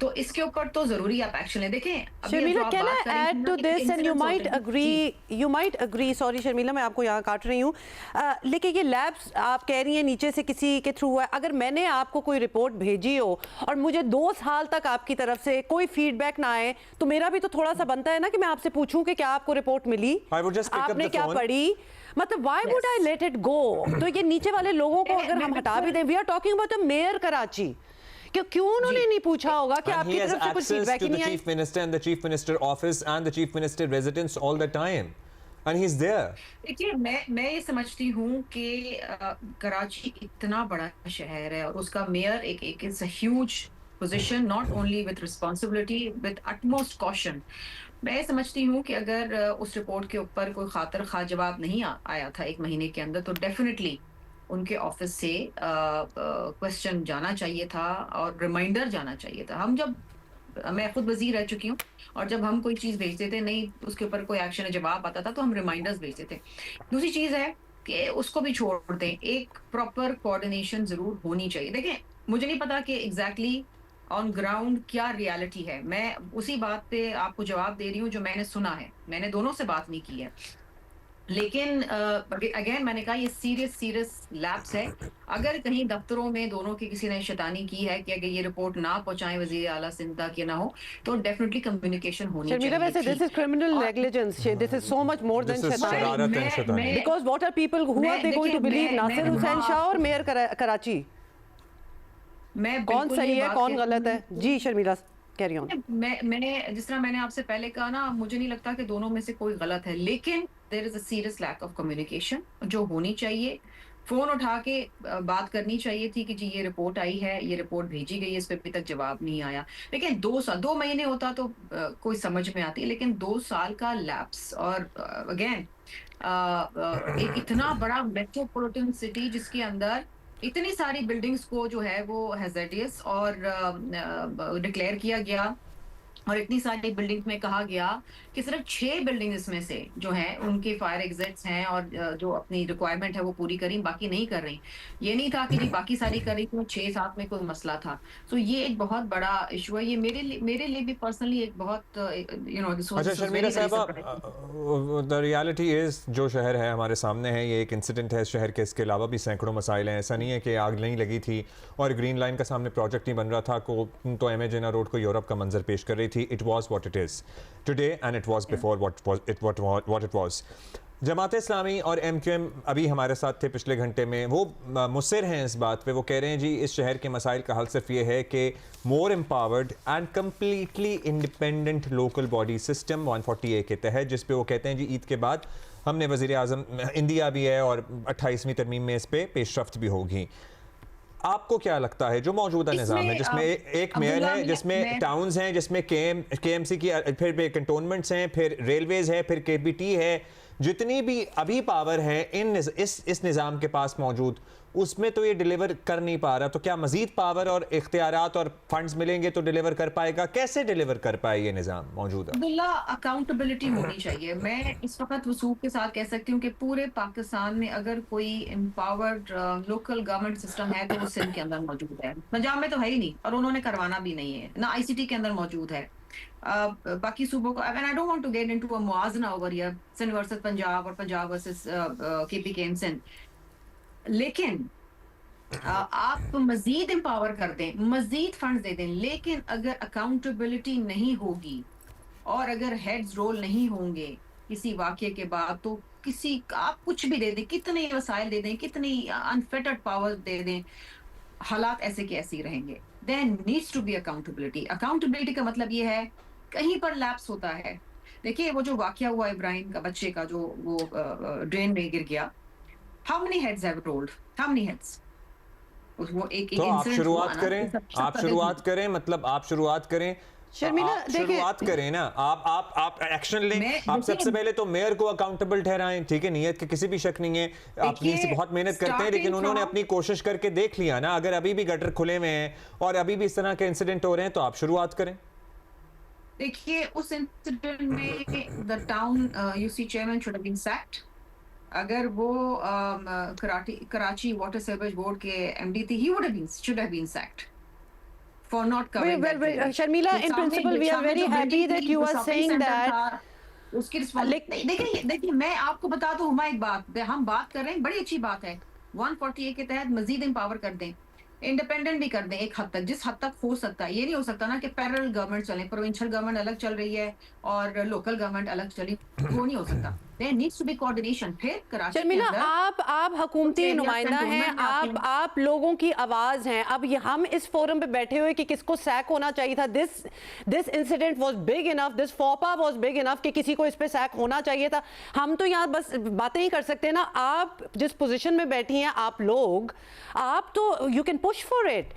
Speaker 12: तो इसके ऊपर तो जरूरी आप एक्शन लें। देखें अभी जो
Speaker 2: शर्मिला,
Speaker 12: आप
Speaker 2: can
Speaker 12: बात
Speaker 2: I
Speaker 12: कर रही थी
Speaker 2: add
Speaker 12: ना
Speaker 2: to
Speaker 12: कि
Speaker 2: this and you
Speaker 12: incidents
Speaker 2: might
Speaker 12: होते हैं।
Speaker 2: agree, you might agree, sorry Sharmila मैं आपको यहाँ काट रही हूँ, लेकिन ये लैब्स आप कह रही हैं नीचे से किसी के थ्रू है, अगर मैंने आपको कोई रिपोर्ट भेजी हो और मुझे 2 साल तक आपकी तरफ से कोई फीडबैक ना आए, तो मेरा भी तो थोड़ा सा बनता है ना कि मैं आपसे पूछूं कि क्या आपको रिपोर्ट मिली,
Speaker 1: I would just pick up
Speaker 2: आपने
Speaker 1: the
Speaker 2: क्या
Speaker 1: phone.
Speaker 2: पढ़ी, मतलब why would I let it go? तो ये नीचे वाले लोगों को अगर हम हटा भी दें, we are talking about the mayor Karachi, क्यों उन्होंने नहीं पूछा होगा कि
Speaker 1: And
Speaker 2: आपकी
Speaker 1: he has
Speaker 2: तरफ से कुछ
Speaker 1: access
Speaker 2: feedback
Speaker 1: to
Speaker 2: he
Speaker 1: the
Speaker 2: नहीं आई?
Speaker 1: chief minister and the chief minister office and the chief minister residence all the time, and he's there.
Speaker 12: देखिए मैं ये समझती हूँ कि कराची इतना बड़ा शहर है और उसका मेयर एक is a huge position, not only with responsibility with utmost caution। मैं समझती हूँ कि अगर उस रिपोर्ट के ऊपर कोई खातिर खा जवाब नहीं आया था 1 महीने के अंदर, तो डेफिनेटली उनके ऑफिस से क्वेश्चन जाना चाहिए था और रिमाइंडर जाना चाहिए था। मैं खुद वजीर रह चुकी हूँ और जब हम कोई चीज़ भेजते थे, नहीं उसके ऊपर कोई एक्शन जवाब आता था, तो हम रिमाइंडर्स भेजते थे। दूसरी चीज़ है कि उसको भी छोड़ दें, एक प्रॉपर कोऑर्डिनेशन जरूर होनी चाहिए। देखें मुझे नहीं पता कि एग्जैक्टली ऑन ग्राउंड क्या रियलिटी है, मैं उसी बात पे आपको जवाब दे रही हूँ जो मैंने सुना है, मैंने दोनों से बात नहीं की है। लेकिन अगेन मैंने कहा ये सीरियस लैप्स है। अगर कहीं दफ्तरों में दोनों की किसी ने शैतानी की है कि अगर ये रिपोर्ट ना पहुंचाएं वजीर आला सिंध तक ना हो, तो डेफिनेटली कम्युनिकेशन होनी
Speaker 2: शर्मिला,
Speaker 12: चाहिए।
Speaker 2: वैसे this is criminal negligence, this is so much more than
Speaker 1: This is शरारत and शैतानी.
Speaker 2: Because what are people who are they going to believe, Nasir Hussain Shah और मेयर कराची,
Speaker 12: मैं
Speaker 2: कौन
Speaker 12: बिल्कुल
Speaker 2: सही
Speaker 12: ये
Speaker 2: है
Speaker 12: बात
Speaker 2: कौन
Speaker 12: कहती
Speaker 2: गलत है?
Speaker 12: हूँ।
Speaker 2: जी शर्मिला कैरी ऑन।
Speaker 12: मैंने जिस तरह मैंने आपसे पहले कहा ना, मुझे नहीं लगता कि दोनों में से कोई गलत है, लेकिन there is a serious lack of communication जो होनी चाहिए। फोन उठा के बात करनी चाहिए थी कि जी ये रिपोर्ट आई है, ये रिपोर्ट भेजी गई है, इस पे अभी तक जवाब नहीं आया। लेकिन 2 महीने होता तो कोई समझ में आती, लेकिन 2 साल का लैप्स, और अगेन एक इतना बड़ा मेट्रोपॉलिटन सिटी जिसके अंदर इतनी सारी बिल्डिंग्स को जो है वो हैज़ार्डियस और डिक्लेयर किया गया, और इतनी सारी बिल्डिंग्स में कहा गया कि सिर्फ 6 बिल्डिंग इसमें से जो हैं उनके फायर एग्जिट्स हैं और जो अपनी रिक्वायरमेंट है वो पूरी करी, बाकी नहीं कर रही। ये नहीं था कि जी बाकी सारी करी तो 6-7 में कोई मसला था। तो ये एक बहुत बड़ा इशू है, ये मेरे लिए भी पर्सनली एक बहुत
Speaker 1: अच्छा शर्मिला साहबा, द रियलिटी इज जो शहर है हमारे सामने है, ये एक इंसिडेंट है इस शहर के, इसके अलावा भी सैकड़ों मसाइल हैं। ऐसा नहीं है कि आग नहीं लगी थी और ग्रीन लाइन का सामने प्रोजेक्ट नहीं बन रहा था तो एम ए जिन्ना रोड को यूरोप का मंजर पेश कर रही थी। It was what it is today and it was before what it was. Jamaat Islami और MQM अभी हमारे साथ थे पिछले घंटे में, वो मुस्सिर हैं इस बात पे, वो कह रहे हैं जी इस शहर के मसाइल का हल सिर्फ ये है कि more empowered and completely independent local body system 140A के तहत, जिस पे वो कहते हैं जी ईद के बाद हमने वज़ीर आज़म इंडिया भी है और 28वीं तरमीम में इस पे पेशरफ्त भी होगी। आपको क्या लगता है जो मौजूदा निज़ाम है जिसमें एक मेयर है, जिसमें टाउन्स हैं, जिसमें KMC की, फिर कंटोनमेंट्स हैं, फिर रेलवेज़ है, फिर KPT है, जितनी भी अभी पावर है इस निज़ाम के पास मौजूद, उसमें तो ये डिलीवर कर नहीं पा रहा, तो क्या मजीद पावर और इख्तियारात और फंड्स मिलेंगे तो डिलीवर कर पाएगा? कैसे डिलीवर कर पाए ये निज़ाम मौजूदा?
Speaker 12: अब्दुल्ला, अकाउंटेबिलिटी होनी चाहिए। मैं इस वक्त वसूख के साथ कह सकती हूँ कि पूरे पाकिस्तान में अगर कोई एम्पावर्ड लोकल गवर्नमेंट सिस्टम है तो वो सिंध के अंदर मौजूद है। पंजाब में तो है ही नहीं और उन्होंने करवाना भी नहीं है, ना ICT के अंदर मौजूद है। बाकी सूबों को, and I don't want to get into a मुआजना over here, Sindh versus Punjab और Punjab versus KPK and Sindh, लेकिन आप मजीद एम्पावर कर दें, मजीद फंड्स दे दें, लेकिन अगर अकाउंटेबिलिटी नहीं होगी और अगर हेड्स रोल नहीं होंगे किसी वाक़ये के बाद, तो किसी आप कुछ भी दे दें, कितने वसाइल दे दें, कितनी अनफेटेड पावर दे दें, हालात ऐसे के ऐसे ही रहेंगे। There needs to be accountability. Accountability का मतलब ये है कहीं पर लैप्स होता है। देखिए वो जो वाकया हुआ इब्राहिम का, बच्चे का, जो वो ड्रेन में गिर गया, how many heads have rolled? How many heads? वो एक
Speaker 1: तो आप शुरुआत करें, मतलब आप शुरुआत करें,
Speaker 2: शर्मिला
Speaker 1: शुरुआत करें ना, आप एक्शन लें। आप सबसे पहले तो मेयर को अकाउंटेबल ठहराएं, ठीक है? नीयत के किसी भी शक नहीं है, आप नीयत से बहुत मेहनत करते हैं, लेकिन उन्होंने अपनी कोशिश करके देख लिया ना। अगर अभी भी गटर खुले हुए हैं और अभी भी इस तरह के इंसिडेंट हो रहे हैं तो आप शुरुआत करें।
Speaker 12: देखिए उस इंसिडेंट में the town UC chairman should have been sacked. अगर वो कराची वाटर सर्विस बोर्ड के MD थी, he should have been sacked for not covering that data.
Speaker 2: Sharmila, in principle, we are very happy that you are saying that.
Speaker 12: उसकी देखिए मैं आपको बता दूं हुमा, एक बात हम बात कर रहे हैं, बड़ी अच्छी बात है, 148 के तहत मजीद एम्पावर कर दें, इंडिपेंडेंट भी कर दें एक हद तक, जिस हद तक हो सकता है। ये नहीं हो सकता ना कि पैरेलल गवर्नमेंट चले, प्रोविंशियल गवर्नमेंट अलग चल रही है और लोकल गवर्नमेंट अलग चली, वो नहीं हो सकता। There needs to be coordination। फिर कराची
Speaker 2: शर्मिला, आप हुकूमती नुमाइंदा हैं, आप लोगों की आवाज हैं। अब हम इस फोरम पे बैठे हुए कि किसको सैक होना चाहिए था, this incident was big enough, this फॉपा वाज बिग इनफ कि किसी को इस पे सैक होना चाहिए था। हम तो यहाँ बस बातें ही कर सकते हैं ना। आप जिस पोजीशन में बैठी हैं, आप लोग, आप तो you can push for it.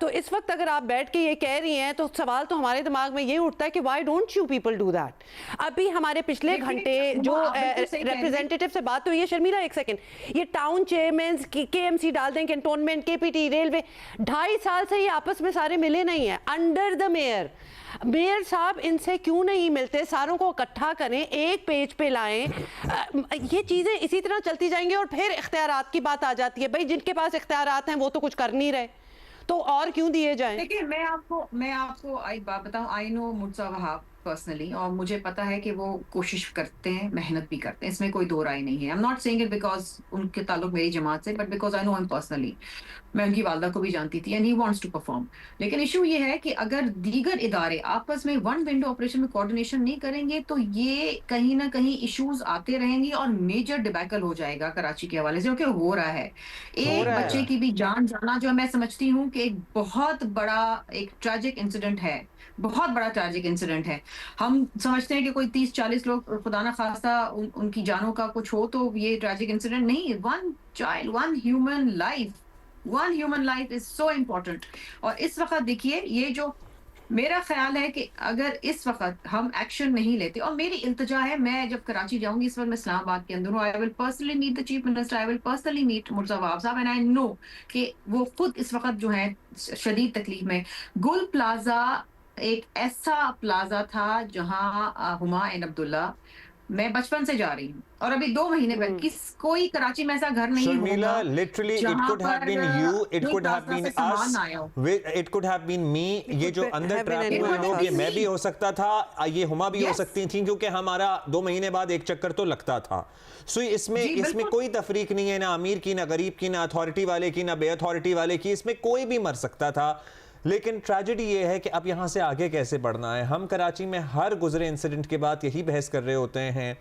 Speaker 2: तो इस वक्त अगर आप बैठ के ये कह रही हैं तो सवाल तो हमारे दिमाग में ये उठता है कि why don't you people do that. अभी हमारे पिछले घंटे जो रिप्रेजेंटेटिव से बात हुई है, शर्मिला एक सेकंड, ये टाउन चेयरमैन केएमसी डाल दें, कैंटोनमेंट, केपीटी, रेलवे, 2.5 साल से ये आपस में सारे मिले नहीं है अंडर द मेयर साहब इनसे क्यों नहीं मिलते? सारों को इकट्ठा करें, एक पेज पे लाएं। ये चीजें इसी तरह चलती जाएंगी और फिर इख्तियारात की बात आ जाती है। भाई जिनके पास इख्तियारात हैं वो तो कुछ कर नहीं रहे, तो और क्यों दिए जाएं?
Speaker 12: देखिए मैं आपको एक बात बताऊं, आई नो मुर्तज़ा वहाब पर्सनली, और मुझे पता है कि वो कोशिश करते हैं, मेहनत भी करते हैं, इसमें कोई दो राय नहीं है। I am not saying it because उनके ताल्लुक मेरी जमात से, but because I know him personally. मैं उनकी वालदा को भी जानती थी and he wants to perform. लेकिन इशू ये है कि अगर दीगर इदारे आपस में वन विंडो ऑपरेशन में कोऑर्डिनेशन नहीं करेंगे तो ये कहीं ना कहीं इश्यूज आते रहेंगे और मेजर डिबैकल हो जाएगा कराची के हवाले से, जो कि हो रहा है। एक बच्चे की भी जान जाना जो मैं समझती हूँ कि एक बहुत बड़ा एक ट्रैजिक इंसिडेंट है, बहुत बड़ा ट्रैजिक इंसिडेंट है। हम समझते हैं कि कोई 30-40 लोग खुदा ना खास्ता उनकी जानों का कुछ हो तो ये ट्रैजिक इंसिडेंट नहीं, one child, one human life is so important. और इस वक्त देखिए, ये जो मेरा ख्याल है कि अगर इस वक्त हम एक्शन नहीं लेते, और मेरी इल्तिजा है, मैं जब कराची जाऊंगी, इस वक्त मैं इस्लामाबाद के अंदर हूँ, I will personally meet the chief minister, I will personally meet Murtaza Wahab साहब, एंड आई नो कि वो खुद इस वक्त जो है शदीद तकलीफ में। गुल प्लाजा एक ऐसा प्लाजा था जहां हुमा एंड अब्दुल्ला, मैं बचपन से जा रही हूँ और अभी 2 महीने पहले कोई कराची में ऐसा घर नहीं
Speaker 1: होगा। Literally, it could have been you, it could have been us, it could have been me। ये जो अंदर ट्रैप हुए लोग, ये मैं भी हो सकता था, ये हुमा भी हो सकती थी, क्योंकि हमारा 2 महीने बाद एक चक्कर तो लगता था। सो इसमें कोई तफरीक नहीं है, ना अमीर की, ना गरीब की, ना अथॉरिटी वाले की, ना बे अथॉरिटी वाले की, इसमें कोई भी मर सकता था। लेकिन ट्रेजेडी ये है कि अब यहाँ से आगे कैसे बढ़ना है। हम कराची में हर गुजरे इंसिडेंट के बाद यही बहस कर रहे होते हैं,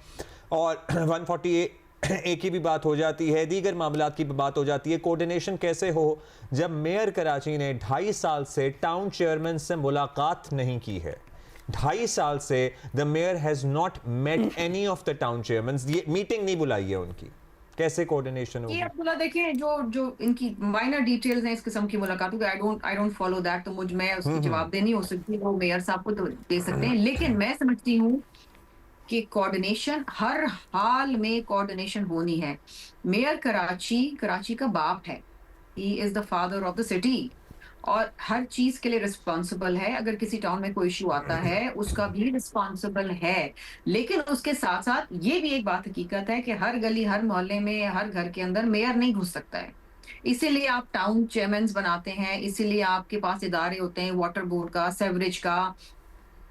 Speaker 1: और 148A की भी बात हो जाती है, दीगर मामलात की भी बात हो जाती है। कोऑर्डिनेशन कैसे हो जब मेयर कराची ने 2.5 साल से टाउन चेयरमैन से मुलाकात नहीं की है? 2.5 साल से the mayor has not met any of the town chairman, ये मीटिंग नहीं बुलाई है उनकी। कैसे कोऑर्डिनेशन होगी?
Speaker 12: ये अब्दुल्ला देखिए, जो इनकी माइनर डिटेल्स हैं इस किस्म की मुलाकातों के, आई डोंट फॉलो दैट, तो मैं उसकी जवाबदेही नहीं हो सकती, वो मेयर साहब को तो दे सकते हैं। लेकिन मैं समझती हूँ कि कोऑर्डिनेशन हर हाल में कोऑर्डिनेशन होनी है। मेयर कराची का बाप है, he is the father of the city और हर चीज के लिए रिस्पॉन्सिबल है। अगर किसी टाउन में कोई इशू आता है उसका भी रिस्पॉन्सिबल है। लेकिन उसके साथ साथ ये भी एक बात हकीकत है कि हर गली, हर मोहल्ले में, हर घर के अंदर मेयर नहीं घुस सकता है। इसीलिए आप टाउन चेयरमैन बनाते हैं, इसीलिए आपके पास इदारे होते हैं, वाटर बोर्ड का, सेवरेज का,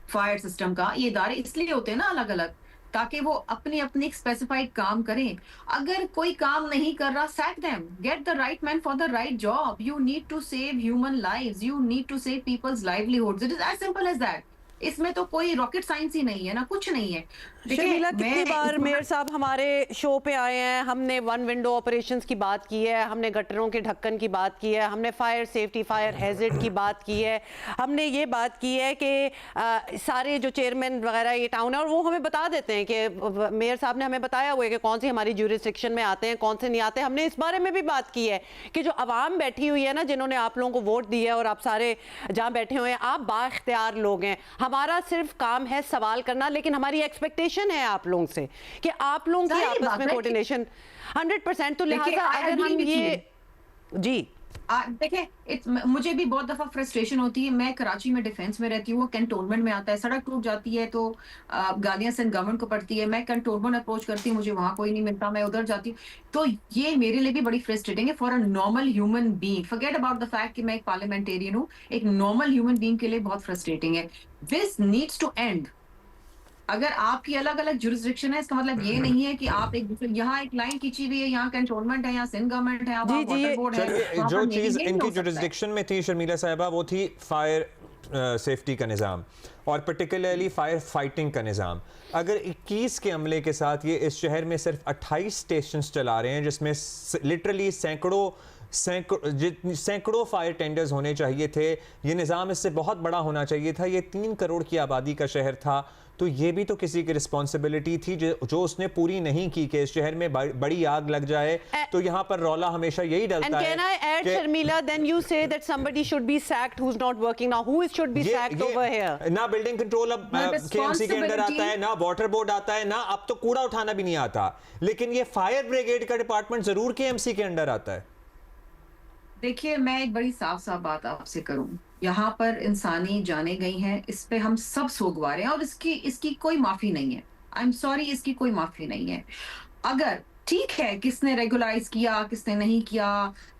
Speaker 12: फायर सिस्टम का, ये इदारे इसलिए होते हैं ना अलग अलग, ताकि वो अपनी स्पेसिफाइड काम करें। अगर कोई काम नहीं कर रहा, sack them, get the right man for the right job. You need to save human lives, you need to save people's livelihoods, it is as simple as that. इसमें तो कोई रॉकेट साइंस ही नहीं है ना, कुछ नहीं है।
Speaker 2: शर्मिला, कितनी बार मेयर साहब हमारे शो पे आए हैं, हमने वन विंडो ऑपरेशंस की बात की है, हमने गटरों के ढक्कन की बात की है, हमने फायर सेफ्टी, फायर हैजर्ड की बात की है, हमने ये बात की है कि सारे जो चेयरमैन वगैरह ये टाउन है, और वो हमें बता देते हैं कि मेयर साहब ने हमें बताया हुआ है कि कौन सी हमारी ज्यूरिसडिक्शन में आते हैं, कौन से नहीं आते। हमने इस बारे में भी बात की है कि जो आवाम बैठी हुई है ना, जिन्होंने आप लोगों को वोट दिया है और आप सारे जहाँ बैठे हुए हैं, आप बाइख्तियार लोग हैं। हमारा सिर्फ काम है सवाल करना, लेकिन हमारी एक्सपेक्टेशन है आप लोगों से कि आप लोगों की आपस में कोऑर्डिनेशन 100%। तो लिहाजा अगर हम ये जी
Speaker 12: देखिए मुझे भी बहुत दफा फ्रस्ट्रेशन होती है। मैं कराची में डिफेंस में रहती हूँ, कैंटोनमेंट में आता है, सड़क टूट जाती है तो गालियां सिंध गवर्नमेंट को पड़ती है। मैं कैंटोनमेंट अप्रोच करती हूँ, मुझे वहां कोई नहीं मिलता, मैं उधर जाती हूँ। तो ये मेरे लिए भी बड़ी फ्रस्ट्रेटिंग है for a normal human being. Forget about the fact कि मैं एक पार्लियामेंटेरियन हूँ, एक नॉर्मल ह्यूमन बीइंग के लिए बहुत फ्रस्ट्रेटिंग है। This needs to end. अगर आपकी अलग अलग जुरिस्डिक्शन है, इसका मतलब ये नहीं है कि आप एक दूसरे, यहाँ एक लाइन खींची हुई है, यहाँ कैंटोनमेंट है, यहाँ सिंध गवर्नमेंट है, वहाँ वाटर बोर्ड है।
Speaker 1: चलिए, जो चीज़ इनकी जुरिस्डिक्शन में थी शर्मिला साहिबा, वो थी फायर सेफ्टी का निज़ाम और पर्टिकुलरली फायर फाइटिंग का निज़ाम। अगर 21 के अमले के साथ ये इस शहर में सिर्फ 28 स्टेशंस चला रहे हैं, जिसमें लिटरली सैकड़ों फायर टेंडर्स होने चाहिए थे, ये निज़ाम इससे बहुत बड़ा होना चाहिए था, ये 3 करोड़ की आबादी का शहर था, तो ये भी तो किसी की रिस्पॉन्सिबिलिटी थी जो उसने पूरी नहीं की कि इस शहर में बड़ी आग लग जाए। तो यहाँ पर रौला हमेशा यही डलता है।
Speaker 2: And can I add, Sharmila, then you say that somebody should be sacked who's not working now. Who should be sacked over here?
Speaker 1: ना बिल्डिंग कंट्रोल अब KMC के अंदर आता है, ना वाटर बोर्ड आता है, ना अब तो कूड़ा उठाना भी नहीं आता, लेकिन ये फायर ब्रिगेड का डिपार्टमेंट जरूर KMC के अंडर आता है।
Speaker 12: देखिए, मैं एक बड़ी साफ बात आपसे करूं, यहाँ पर इंसानी जाने गई हैं, इस पे हम सब सोगवार हैं और इसकी कोई माफी नहीं है। आई एम सॉरी, इसकी कोई माफी नहीं है। अगर ठीक है किसने रेगुलाइज किया, किसने नहीं किया,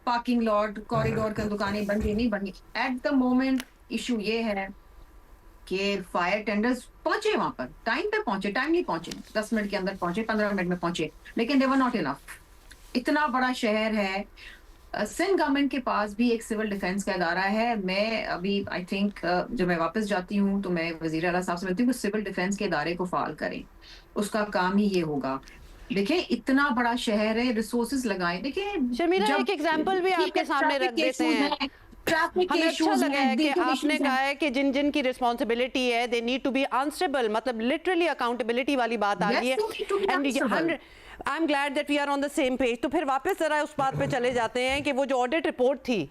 Speaker 12: पार्किंग लॉट, कॉरिडोर की दुकानें बन गई, नहीं बन गई, एट द मोमेंट इशू ये है कि फायर टेंडर्स पहुंचे वहां पर, टाइम पे पहुंचे, टाइमली पहुंचे, 10 मिनट के अंदर पहुंचे, 15 मिनट में पहुंचे, लेकिन दे वर नॉट इनफ। इतना बड़ा शहर है, सिंध गवर्नमेंट के पास भी एक सिविल डिफेंस का इदारा है। मैं अभी आई थिंक जब मैं वापस जाती हूँ तो मैं वजीर आला साहब से मिलती हूँ कि सिविल डिफेंस के इदारे को फाल करें, उसका काम ही ये होगा। देखिए, इतना बड़ा शहर है, रिसोर्सेज लगाएं। देखिए
Speaker 2: शर्मिला, एक एग्जांपल भी आपके सामने रख देते हैं। हमें अच्छा लगा है कि आपने कहा है कि जिन जिन की रिस्पॉन्सिबिलिटी है they need to be answerable, मतलब लिटरली अकाउंटेबिलिटी वाली बात आ रही है। And I am glad that we are on the same page. तो फिर वापस जरा उस बात पे चले जाते हैं कि वो जो ऑडिट रिपोर्ट थी,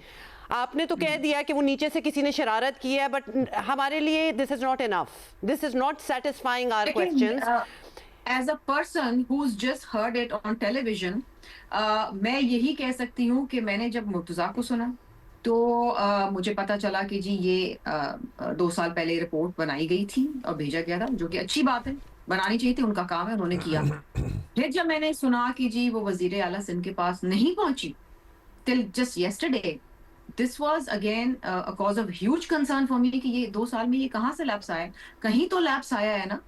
Speaker 2: आपने तो कह दिया कि वो नीचे से किसी ने शरारत की है, बट हमारे लिए this is not enough, this is not satisfying our questions.
Speaker 12: As a person who has just heard it on television, मैं यही कह सकती हूँ कि मैंने जब मुर्तजा को सुना तो मुझे पता चला कि जी ये 2 साल पहले रिपोर्ट बनाई गई थी और भेजा गया था, जो कि अच्छी बात है, बनानी चाहिए थी, उनका काम है, उन्होंने किया। फिर जब मैंने सुना कि जी वो वजीर आला सिंध के पास नहीं पहुंची till just yesterday, this was again a cause of huge concern for me कि ये 2 साल में ये कहाँ से लैप्स आया। कहीं तो लैप्स आया है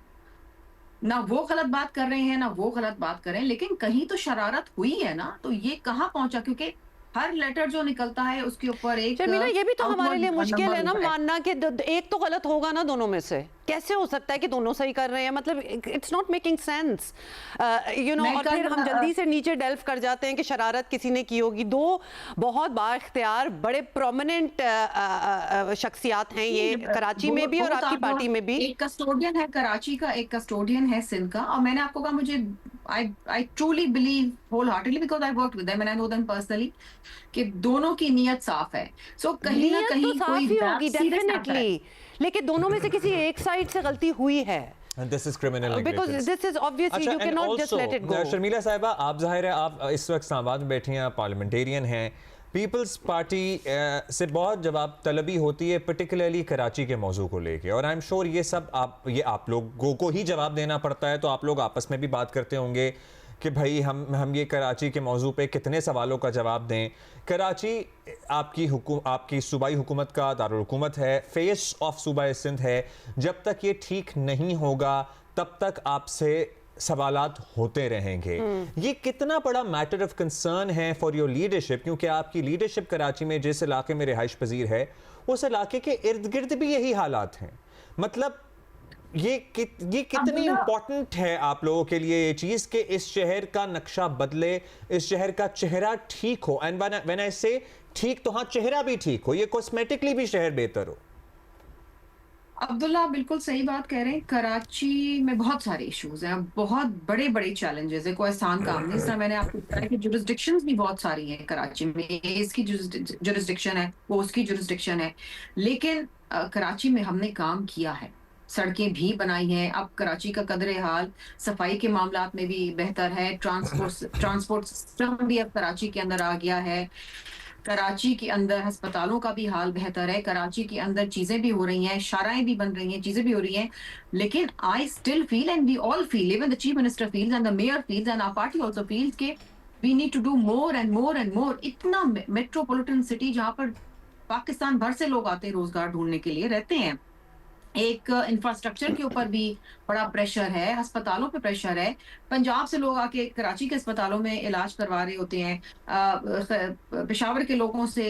Speaker 12: ना वो गलत बात कर रहे हैं, ना वो गलत बात कर रहे हैं, लेकिन कहीं तो शरारत हुई है ना, तो ये कहाँ पहुंचा? क्योंकि हर लेटर जो निकलता है उसके ऊपर एक
Speaker 2: शर्मिला, ये भी तो हमारे लिए मुश्किल है ना मानना कि एक तो गलत होगा ना दोनों में से। कैसे हो सकता है कि दोनों सही कर रहे हैं? मतलब it's not making sense, you know. और फिर हम जल्दी से नीचे डेल्व कर जाते हैं कि शरारत किसी ने की होगी। 2 बहुत बाइख्तियार बड़े प्रोमिनेंट शख्सियात हैं ये, कराची में भी और आपकी पार्टी में भी।
Speaker 12: एक कस्टोडियन है कराची का, एक कस्टोडियन है सिंध का। और मैंने आपको कहा, मुझे I truly believe wholeheartedly because I worked with them and I know them personally कि दोनों की नीयत साफ है। So कहीं ना कहीं
Speaker 2: तो साफ ही होगी डेफिनेटली, लेकिन दोनों में से किसी एक साइड से गलती हुई है।
Speaker 1: And this is criminal
Speaker 2: because this is obviously you cannot just let it go.
Speaker 1: Sharmila साहिबा, आप जाहिर है आप इस वक्त इस्लामाबाद में बैठी हैं, पार्लियामेंटेरियन हैं, पीपल्स पार्टी से बहुत जवाब तलबी होती है पर्टिकुलरली कराची के मौजू को लेके, और आई एम श्योर ये आप लोगों को ही जवाब देना पड़ता है, तो आप लोग आपस में भी बात करते होंगे कि भाई हम ये कराची के मौजू पे कितने सवालों का जवाब दें। कराची आपकी सूबाई हुकूमत का दारुल हुकूमत है, फेस ऑफ सूबा सिंध है। जब तक ये ठीक नहीं होगा तब तक आपसे सवालात होते रहेंगे। ये कितना बड़ा मैटर ऑफ कंसर्न है फॉर योर लीडरशिप, क्योंकि आपकी लीडरशिप कराची में जिस इलाके में रिहाइश पजीर है, उस इलाके के इर्द गिर्द भी यही हालात हैं। मतलब ये कितनी इंपॉर्टेंट है आप लोगों के लिए ये चीज कि इस शहर का नक्शा बदले, इस शहर का चेहरा ठीक हो। एंड व्हेन आई से ठीक, तो हाँ, चेहरा भी ठीक हो, ये कॉस्मेटिकली भी शहर बेहतर हो।
Speaker 12: अब्दुल्ला बिल्कुल सही बात कह रहे हैं। कराची में बहुत सारे इश्यूज हैं, बहुत बड़े बड़े चैलेंजेस है, कोई आसान काम नहीं। इस तरह मैंने आपको बताया कि जुरिस्डिक्शंस भी बहुत सारी हैं कराची में, इसकी जुरिस्डिक्शन है, वो उसकी जुरिस्डिक्शन है, लेकिन कराची में हमने काम किया है, सड़कें भी बनाई हैं। अब कराची का कदरे हाल सफाई के मामलात में भी बेहतर है, ट्रांसपोर्ट सिस्टम भी अब कराची के अंदर आ गया है। कराची के अंदर अस्पतालों का भी हाल बेहतर है, कराची के अंदर चीजें भी हो रही हैं, शाराएं भी बन रही हैं, चीजें भी हो रही हैं, लेकिन I still feel and we all feel, even the chief minister feels and the mayor feels and our party also feels के we need to do more and more and more. इतना मेट्रोपॉलिटन सिटी जहां पर पाकिस्तान भर से लोग आते हैं रोजगार ढूंढने के लिए, रहते हैं, एक इंफ्रास्ट्रक्चर के ऊपर भी बड़ा प्रेशर है, अस्पतालों पे प्रेशर है। पंजाब से लोग आके कराची के अस्पतालों में इलाज करवा रहे होते हैं, पेशावर के लोगों से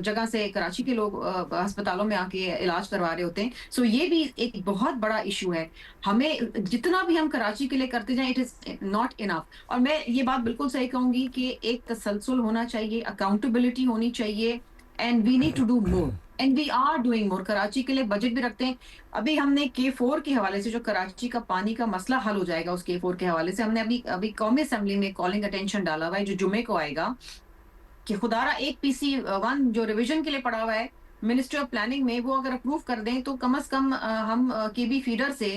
Speaker 12: जगह से कराची के लोग अस्पतालों में आके इलाज करवा रहे होते हैं। सो ये भी एक बहुत बड़ा इशू है। हमें जितना भी हम कराची के लिए करते जाएं, इट इज नॉट इनफ। और मैं ये बात बिल्कुल सही कहूंगी कि एक तसलसल होना चाहिए, अकाउंटेबिलिटी होनी चाहिए, and we need to do more and we are doing more. Karachi के लिए बजट भी रखते हैं। अभी हमने K4 के हवाले से, जो कराची का पानी का मसला हल हो जाएगा उस K4 के हवाले से, हमने अभी कौमी असेंबली में कॉलिंग अटेंशन डाला हुआ है, जो जुमे को आएगा, कि खुदारा एक PC1 जो रिवीजन के लिए पड़ा हुआ है मिनिस्ट्री ऑफ प्लानिंग में, वो अगर अप्रूव कर दें तो कम से कम हम KB फीडर से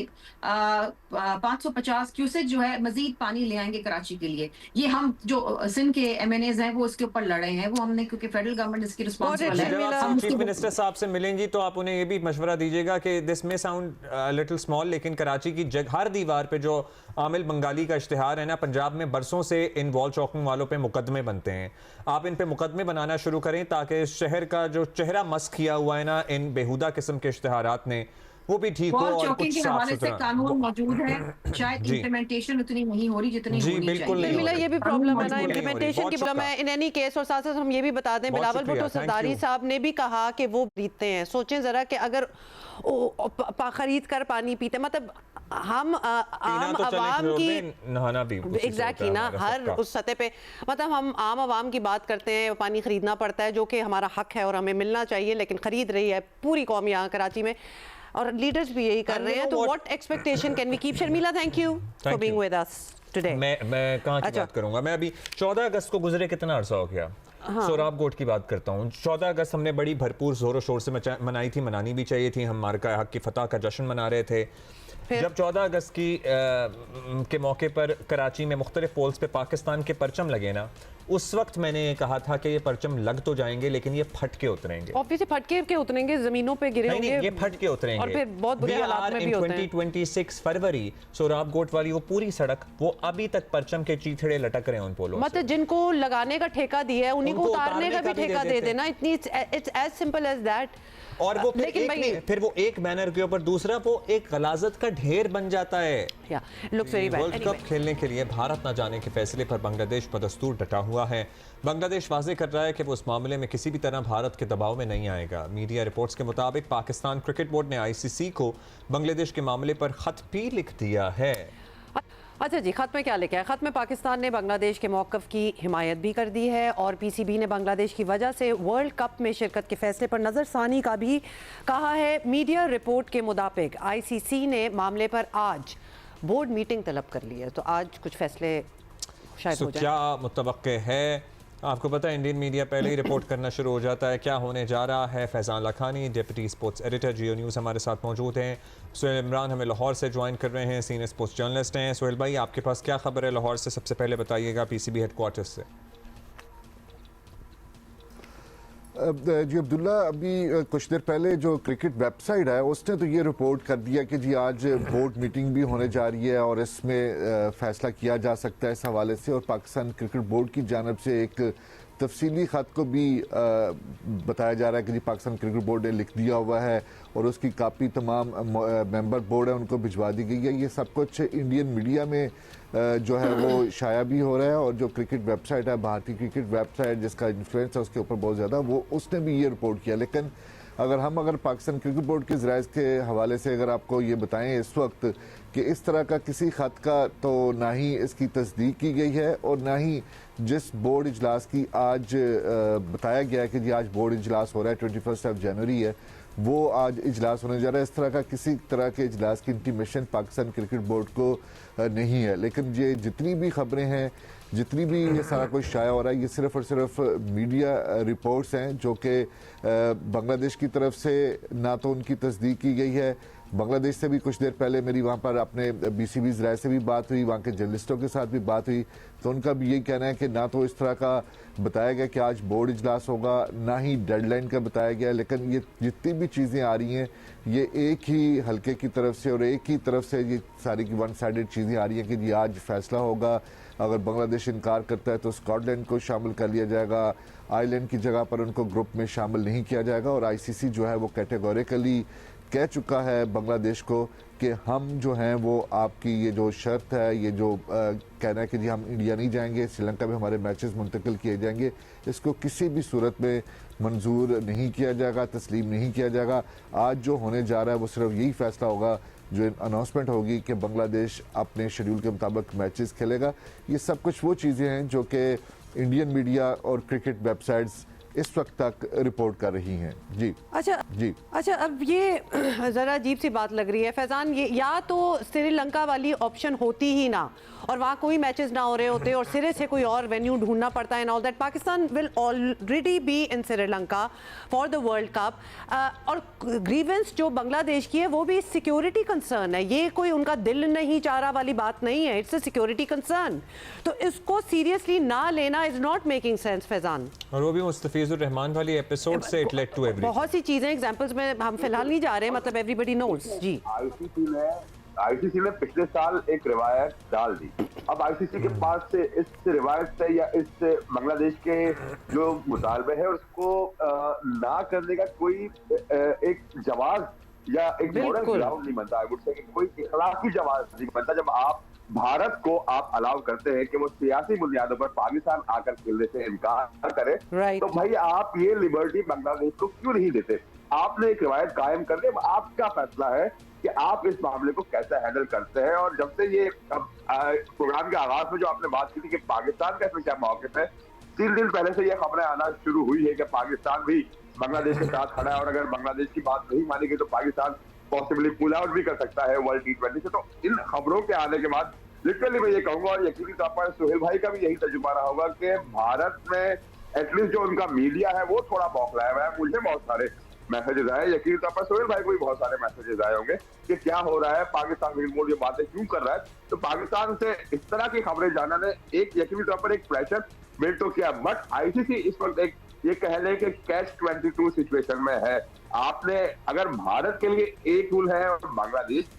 Speaker 12: 550 क्यूसेक जो है मजीद पानी ले आएंगे कराची के लिए। ये हम जो सिंध के MNAs हैं वो इसके ऊपर लड़े हैं, वो हमने, क्योंकि फेडरल गवर्नमेंट इसकी रिस्पॉन्सिबल है।
Speaker 1: जब आप चीफ मिनिस्टर साहब से मिलेंगी तो आप उन्हें ये भी मशवरा दीजिएगा कि दिस में साउंड लिटिल स्मॉल, लेकिन कराची की हर दीवार पे जो आमिल बंगाली का इश्तिहार है ना, पंजाब में बरसों से इन वॉल चौकिंग वालों पे मुकदमे बनते हैं। आप इन पे मुकदमे बनाना शुरू करें ताकि शहर का जो चेहरा मस्क किया हुआ है ना इन बेहुदा किस्म के इश्तिहारात ने, वो भी ठीक हो और कुछ
Speaker 12: के हवाले से कानून मौजूद है, शायद इम्प्लीमेंटेशन उतनी नहीं हो रही जितनी होनी चाहिए।
Speaker 2: ये भी प्रॉब्लम है ना, इम्प्लीमेंटेशन की प्रॉब्लम है इन एनी केस। और साथ साथ हम ये भी बता दें, बिलावल भुट्टो सरदारी साहब ने भी कहा कि वो खरीदते हैं। सोचें जरा कि अगर खरीद कर पानी पीते, मतलब हम आम आवाम की
Speaker 1: नहाना भी
Speaker 2: एग्जैक्टली ना, हर उस सतह पे, मतलब हम आम आवाम की बात करते हैं, पानी खरीदना पड़ता है जो कि हमारा हक है और हमें मिलना चाहिए, लेकिन खरीद रही है पूरी कौम यहाँ कराची में, और लीडर्स भी यही कर रहे हैं। तो what expectation can we keep? Sharmila, thank you for being with us today.
Speaker 1: मैं कहाँ की बात करूंगा, मैं अभी 14 अगस्त को गुजरे कितना अरसा हो गया, सोराब गोट की बात करता हूँ। 14 अगस्त हमने बड़ी भरपूर जोरों शोर से मनाई थी, मनानी भी चाहिए थी, हम मार्का हक की फतह का जश्न मना रहे थे। जब 14 अगस्त के मौके पर कराची में मुख्तलिफ पोल्स पे पाकिस्तान के परचम लगे ना, उस वक्त मैंने ये कहा था कि ये परचम लग तो जाएंगे लेकिन ये फट के उतरेंगे,
Speaker 2: ऑब्वियसली फट के उतरेंगे, जमीनों पे गिरे होंगे,
Speaker 1: ये फट के उतरेंगे
Speaker 2: और फिर बहुत बुरे हालात में भी होते हैं।
Speaker 1: 2026 फरवरी सोराब गोट वाली वो पूरी सड़क, वो अभी तक परचम के चीथड़े लटक रहे हैं उन पोलों,
Speaker 2: मतलब जिनको लगाने का ठेका दिया है उन्हीं को उतारने का भी ठेका दे देना। इतनी it's as simple as that.
Speaker 1: और वो फिर वो एक बैनर के ऊपर दूसरा वो एक गलाजत का ढेर बन जाता है। वर्ल्ड कप खेलने के लिए भारत न जाने के फैसले पर बांग्लादेश बदस्तूर डटा हुआ है। बांग्लादेश वाज़ेह कर रहा है कि वो उस मामले में किसी भी तरह भारत के दबाव में नहीं आएगा। मीडिया रिपोर्ट्स के मुताबिक पाकिस्तान क्रिकेट बोर्ड ने ICC को बांग्लादेश के मामले पर खत भी लिख दिया है।
Speaker 2: अच्छा जी, खत में क्या लिखा है? खत में पाकिस्तान ने बांग्लादेश के मौक़िफ़ की हिमायत भी कर दी है और PCB ने बांग्लादेश की वजह से वर्ल्ड कप में शिरकत के फैसले पर नज़रसानी का भी कहा है। मीडिया रिपोर्ट के मुताबिक ICC ने मामले पर आज बोर्ड मीटिंग तलब कर ली है, तो आज कुछ फैसले शायद हो जाए।
Speaker 1: क्या मुतवक्के है? आपको पता है इंडियन मीडिया पहले ही रिपोर्ट करना शुरू हो जाता है क्या होने जा रहा है। Faizan Lakhani deputy sports editor Geo news हमारे साथ मौजूद हैं। सोहेल इमरान हमें लाहौर से ज्वाइन कर रहे हैं, सीनियर स्पोर्ट्स जर्नलिस्ट हैं। सोहेल भाई, आपके पास क्या खबर है लाहौर से? सबसे पहले बताइएगा PCB हेडक्वार्टर्स से।
Speaker 13: जी अब्दुल्ला, अभी कुछ देर पहले जो क्रिकेट वेबसाइट है उसने तो ये रिपोर्ट कर दिया कि जी आज बोर्ड मीटिंग भी होने जा रही है और इसमें फैसला किया जा सकता है इस हवाले से, और पाकिस्तान क्रिकेट बोर्ड की जानब से एक तफसीली ख़त को भी बताया जा रहा है कि जी पाकिस्तान क्रिकेट बोर्ड ने लिख दिया हुआ है और उसकी कापी तमाम मेंबर बोर्ड है उनको भिजवा दी गई है। ये सब कुछ इंडियन मीडिया में जो है वो शाया भी हो रहा है, और जो क्रिकेट वेबसाइट है, भारतीय क्रिकेट वेबसाइट जिसका इन्फ्लुएंस है उसके ऊपर बहुत ज़्यादा, वो उसने भी ये रिपोर्ट किया। लेकिन अगर पाकिस्तान क्रिकेट बोर्ड के ज़राए के हवाले से अगर आपको ये बताएं इस वक्त कि इस तरह का किसी ख़त का तो ना ही इसकी तस्दीक की गई है और ना ही जिस बोर्ड इजलास की आज बताया गया है कि जी आज बोर्ड इजलास हो रहा है, 21 जनवरी है, वो आज इजलास होने जा रहा है, इस तरह का किसी तरह के इजलास की इंटीमेशन पाकिस्तान क्रिकेट बोर्ड को नहीं है। लेकिन ये जितनी भी खबरें हैं, जितनी भी ये सारा कुछ शाया हो रहा है, ये सिर्फ और सिर्फ मीडिया रिपोर्ट्स हैं जो कि बांग्लादेश की तरफ से ना तो उनकी तस्दीक की गई है, बांग्लादेश से भी कुछ देर पहले मेरी वहाँ पर अपने BCB's राय से भी बात हुई, वहाँ के जर्नलिस्टों के साथ भी बात हुई, तो उनका भी यही कहना है कि ना तो इस तरह का बताया गया कि आज बोर्ड इजलास होगा, ना ही डेडलाइन का बताया गया, लेकिन ये जितनी भी चीज़ें आ रही हैं ये एक ही हल्के की तरफ से और एक ही तरफ से ये सारी की वन साइडेड चीज़ें आ रही हैं कि जी आज फैसला होगा, अगर बांग्लादेश इनकार करता है तो स्कॉटलैंड को शामिल कर लिया जाएगा, आयरलैंड की जगह पर उनको ग्रुप में शामिल नहीं किया जाएगा। और ICC जो है वो कैटेगोरिकली कह चुका है बांग्लादेश को कि हम जो हैं वो आपकी ये जो शर्त है, ये जो कहना है कि जी हम इंडिया नहीं जाएंगे, श्रीलंका में हमारे मैचेस मुंतकिल किए जाएंगे, इसको किसी भी सूरत में मंजूर नहीं किया जाएगा, तस्लीम नहीं किया जाएगा। आज जो होने जा रहा है वो सिर्फ यही फैसला होगा जो अनाउंसमेंट होगी कि बांग्लादेश अपने शेड्यूल के मुताबिक मैचेस खेलेगा। ये सब कुछ वो चीज़ें हैं जो कि इंडियन मीडिया और क्रिकेट वेबसाइट्स इस वक्त तक रिपोर्ट कर रही हैं। जी
Speaker 2: अच्छा, अब ये ज़रा अजीब सी बात लग रही है फैज़ान, ये या तो श्रीलंका वाली ऑप्शन होती ही ना और वहाँ कोई मैचेस ना हो रहे होते और सिरे से कोई और वेन्यू ढूंढना पड़ता है and all that. Pakistan will already be in Sri Lanka for the world cup और ग्रीवेंस जो बांग्लादेश की है वो भी सिक्योरिटी कंसर्न है, ये कोई उनका दिल नहीं चाह रहा वाली बात नहीं है, इट्स अ सिक्योरिटी कंसर्न। तो इसको सीरियसली ना लेना is not making sense Faizan.
Speaker 1: और वो भी मुस्तफीजुर रहमान वाली एपिसोड से इट लेड टू एवरीथिंग।
Speaker 2: बहुत सी चीजें एग्जांपल्स में हम फिलहाल नहीं जा रहे, मतलब एवरीबॉडी नोस। जी
Speaker 14: ICC ने पिछले साल एक रिवायत डाल दी। अब ICC के पास से इस रिवायत से या इस बांग्लादेश के जो मुतालबे है उसको ना करने का कोई एक जवाब या एक मॉरल ग्राउंड नहीं बनता, कोई इखलाकी जवाब नहीं बनता जब आप भारत को आप अलाउ करते हैं कि वो सियासी बुनियादों पर पाकिस्तान आकर खेलने से इनकार करे। तो भाई आप ये लिबर्टी बांग्लादेश को क्यों नहीं देते? आपने एक रिवायत कायम कर दी, आपका फैसला है कि आप इस मामले को कैसे हैंडल करते हैं। और जब से ये प्रोग्राम के आगाज में जो आपने बात की थी कि पाकिस्तान का इसमें क्या मौक़िफ़ है, 3 दिन पहले से ये खबरें आना शुरू हुई है कि पाकिस्तान भी बांग्लादेश के साथ खड़ा है और अगर बांग्लादेश की बात नहीं मानी गई तो पाकिस्तान पॉसिबली पुल आउट भी कर सकता है वर्ल्ड T20 से। तो इन खबरों के आने के बाद लिटरली मैं ये कहूंगा और यकीनी तौर पर सुहेल भाई का भी यही तजुर्बा रहा होगा कि भारत में एटलीस्ट जो उनका मीडिया है वो थोड़ा बौखलाया हुआ है। मुझे बहुत सारे मैसेजेस आए, यकीनी तौर पर सुहेल भाई को भी बहुत सारे मैसेजेस आए होंगे कि क्या हो रहा है, पाकिस्तान क्रिकेट ये बातें क्यों कर रहा है। तो पाकिस्तान से इस तरह की खबरें जानने ने एक यकीनी तौर पर एक प्रेशर बिल्ड तो किया, बट ICC इस वक्त एक ये कह लें कि कैच-22 सिचुएशन में है। आपने अगर भारत के लिए एक रूल है और बांग्लादेश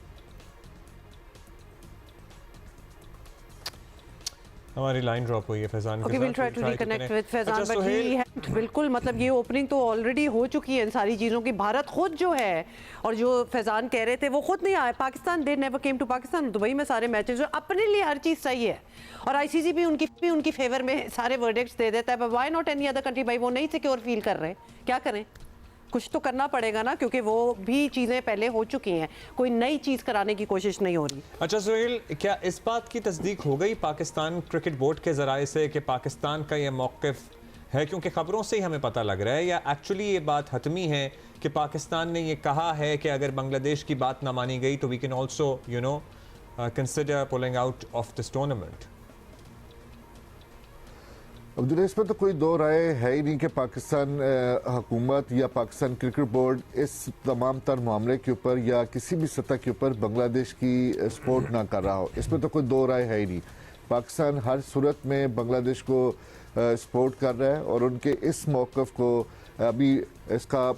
Speaker 1: हमारी लाइन ड्रॉप हुई है Faizan
Speaker 2: okay, will try to reconnect with Faizan, but he है बिल्कुल, मतलब ये ओपनिंग तो ऑलरेडी हो चुकी है इन सारी चीज़ों की। भारत खुद जो है और जो फैजान कह रहे थे वो खुद नहीं आए Pakistan, they never came to Pakistan. Dubai में सारे मैचेस अपने लिए हर चीज़ सही है और ICC भी उनकी फेवर में सारे वर्डिक्ट्स दे देता है, पर why not any other country? भाई वो नहीं सिक्योर फील कर रहे, क्या करें? कुछ तो करना पड़ेगा ना, क्योंकि वो भी चीज़ें पहले हो चुकी हैं, कोई नई चीज़ कराने की कोशिश नहीं हो रही।
Speaker 1: अच्छा सुहेल, क्या इस बात की तस्दीक हो गई पाकिस्तान क्रिकेट बोर्ड के ज़राए से कि पाकिस्तान का ये मौक़िफ़ है, क्योंकि ख़बरों से ही हमें पता लग रहा है, या एक्चुअली ये बात हतमी है कि पाकिस्तान ने ये कहा है कि अगर बांग्लादेश की बात ना मानी गई तो we can also consider pulling out of this tournament?
Speaker 13: Abdullah, इसमें तो कोई दो राय है ही नहीं कि पाकिस्तान हुकूमत या पाकिस्तान क्रिकेट बोर्ड इस तमाम तर मामले के ऊपर या किसी भी सतह के ऊपर बांग्लादेश की सपोर्ट ना कर रहा हो, इसमें तो कोई दो राय है ही नहीं। पाकिस्तान हर सूरत में बांग्लादेश को सपोर्ट कर रहा है और उनके इस मौक़िफ़ को अभी इसका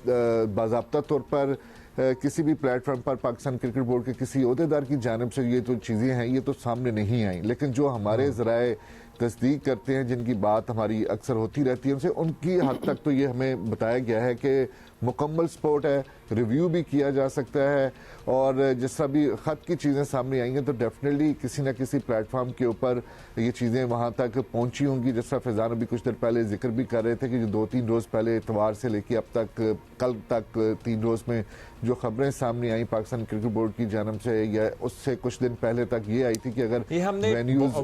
Speaker 13: बाज़ाब्ता तौर पर किसी भी प्लेटफॉर्म पर पाकिस्तान क्रिकेट बोर्ड के किसी ओहदेदार की जानिब से ये जो चीज़ें हैं ये तो सामने नहीं आई, लेकिन जो हमारे ज़राए तस्दीक करते हैं, जिनकी बात हमारी अक्सर होती रहती है उनसे, उनकी हद तक तो ये हमें बताया गया है कि मुकम्मल सपोर्ट है, रिव्यू भी किया जा सकता है और जिस तरह भी ख़त की चीज़ें सामने आई हैं तो डेफिनेटली किसी न किसी प्लेटफॉर्म के ऊपर ये चीज़ें वहाँ तक पहुँची होंगी। जिस तरह फैज़ान अभी कुछ देर पहले जिक्र भी कर रहे थे कि जो 2-3 रोज़ पहले इतवार से लेके अब तक कल तक 3 रोज़ में जो खबरें सामने आई पाकिस्तान क्रिकेट बोर्ड की जानब से या उससे कुछ दिन पहले तक ये आई थी कि अगर वेन्यूज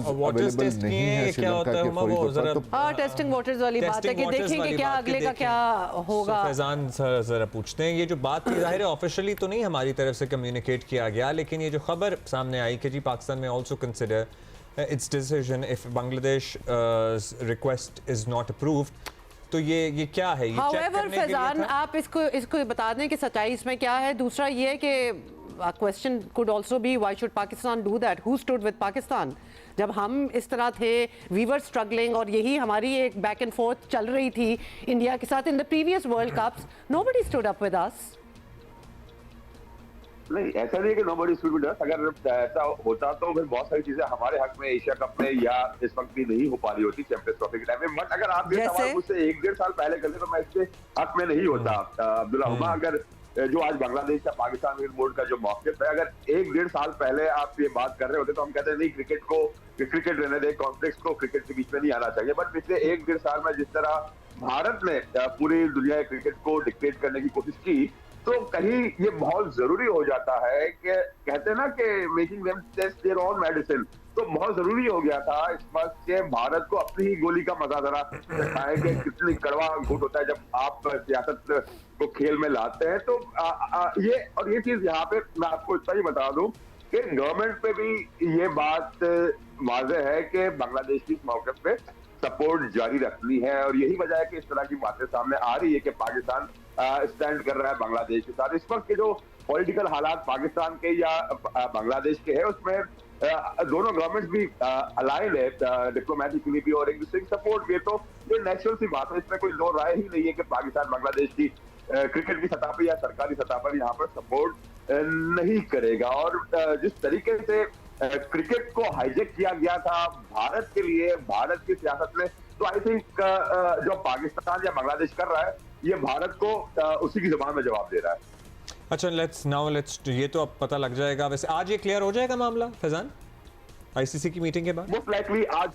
Speaker 13: अवेलेबल नहीं है श्रीलंका के फौरी तौर पर,
Speaker 2: टेस्टिंग वाटर्स वाली बात है कि देखेंगे क्या अगले का क्या होगा।
Speaker 1: फैजान जरा पूछते हैं, ये जो बात थी जाहिर है ऑफिशियली तो नहीं हमारी तरफ से कम्युनिकेट किया गया, लेकिन ये जो खबर सामने आई कि जी पाकिस्तान में also consider it's decision if Bangladesh request is not approved तो ये क्या है? ये चेक
Speaker 2: However,
Speaker 1: करने के लिए
Speaker 2: फैजान,
Speaker 1: था?
Speaker 2: आप इसको बता दें कि सच्चाई इसमें क्या है। दूसरा ये है कि question could also be why should Pakistan do that, who stood with Pakistan? जब हम इस तरह थे, वी वर स्ट्रगलिंग, और यही हमारी एक बैक एंड फोर्थ चल रही थी इंडिया के साथ in the previous world cups, nobody stood up with us.
Speaker 14: नहीं, ऐसा नहीं है कि नोबडी स्टूड विद अस। अगर ऐसा होता तो फिर बहुत सारी चीजें हमारे हक में एशिया कप में या इस वक्त भी नहीं हो पा रही होती चैंपियंस ट्रॉफी के टाइम में। बट अगर आप ये सवाल मुझसे 1-1.5 साल पहले करते तो मैं इसके हक में नहीं होता अब्दुल्ला हुमा। अगर जो आज बांग्लादेश या पाकिस्तान क्रिकेट बोर्ड का जो मौक़िफ़ है, अगर 1-1.5 साल पहले आप ये बात कर रहे होते तो हम कहते हैं नहीं, क्रिकेट रहने दे, कॉन्फ्लिक्ट्स को क्रिकेट के बीच में नहीं आना चाहिए। बट पिछले 1-1.5 साल में जिस तरह भारत ने पूरी दुनिया के क्रिकेट को डिक्टेट करने की कोशिश की, तो कहीं ये बहुत जरूरी हो जाता है कि कहते हैं ना कि making them taste their own medicine, तो बहुत जरूरी हो गया था इस वक्त के भारत को अपनी ही गोली का मजा जरा दिखाएं कि कितनी कड़वा घूट होता है जब आप सियासत को खेल में लाते हैं। तो ये चीज यहाँ पे मैं आपको इतना ही बता दूं कि गवर्नमेंट पे भी ये बात वाज़ेह है कि बांग्लादेश की इस मौके पे सपोर्ट जारी रखनी है, और यही वजह है कि इस तरह की बातें सामने आ रही है कि पाकिस्तान स्टैंड कर रहा है बांग्लादेश के साथ। इस वक्त के जो पॉलिटिकल हालात पाकिस्तान के या बांग्लादेश के है, उसमें दोनों गवर्नमेंट्स भी अलाइन है डिप्लोमेटिकली भी और एक दूसरे की सपोर्ट भी है। तो ये नेचुरल सी बात है, इसमें कोई दो राय ही नहीं है कि पाकिस्तान बांग्लादेश की क्रिकेट की सतह पर या सरकारी सतह पर यहाँ पर सपोर्ट नहीं करेगा। और जिस तरीके से क्रिकेट को हाईजेक किया गया था भारत के लिए, भारत की सियासत में, तो आई थिंक जो पाकिस्तान या बांग्लादेश कर रहा है ये भारत को उसी की जुबान में जवाब दे रहा है।
Speaker 1: अच्छा, लेट्स ये तो अब पता लग जाएगा। वैसे आज ये क्लियर हो जाएगा मामला फैजान, आईसीसी की मीटिंग के बाद?
Speaker 14: मोस्ट लाइकली आज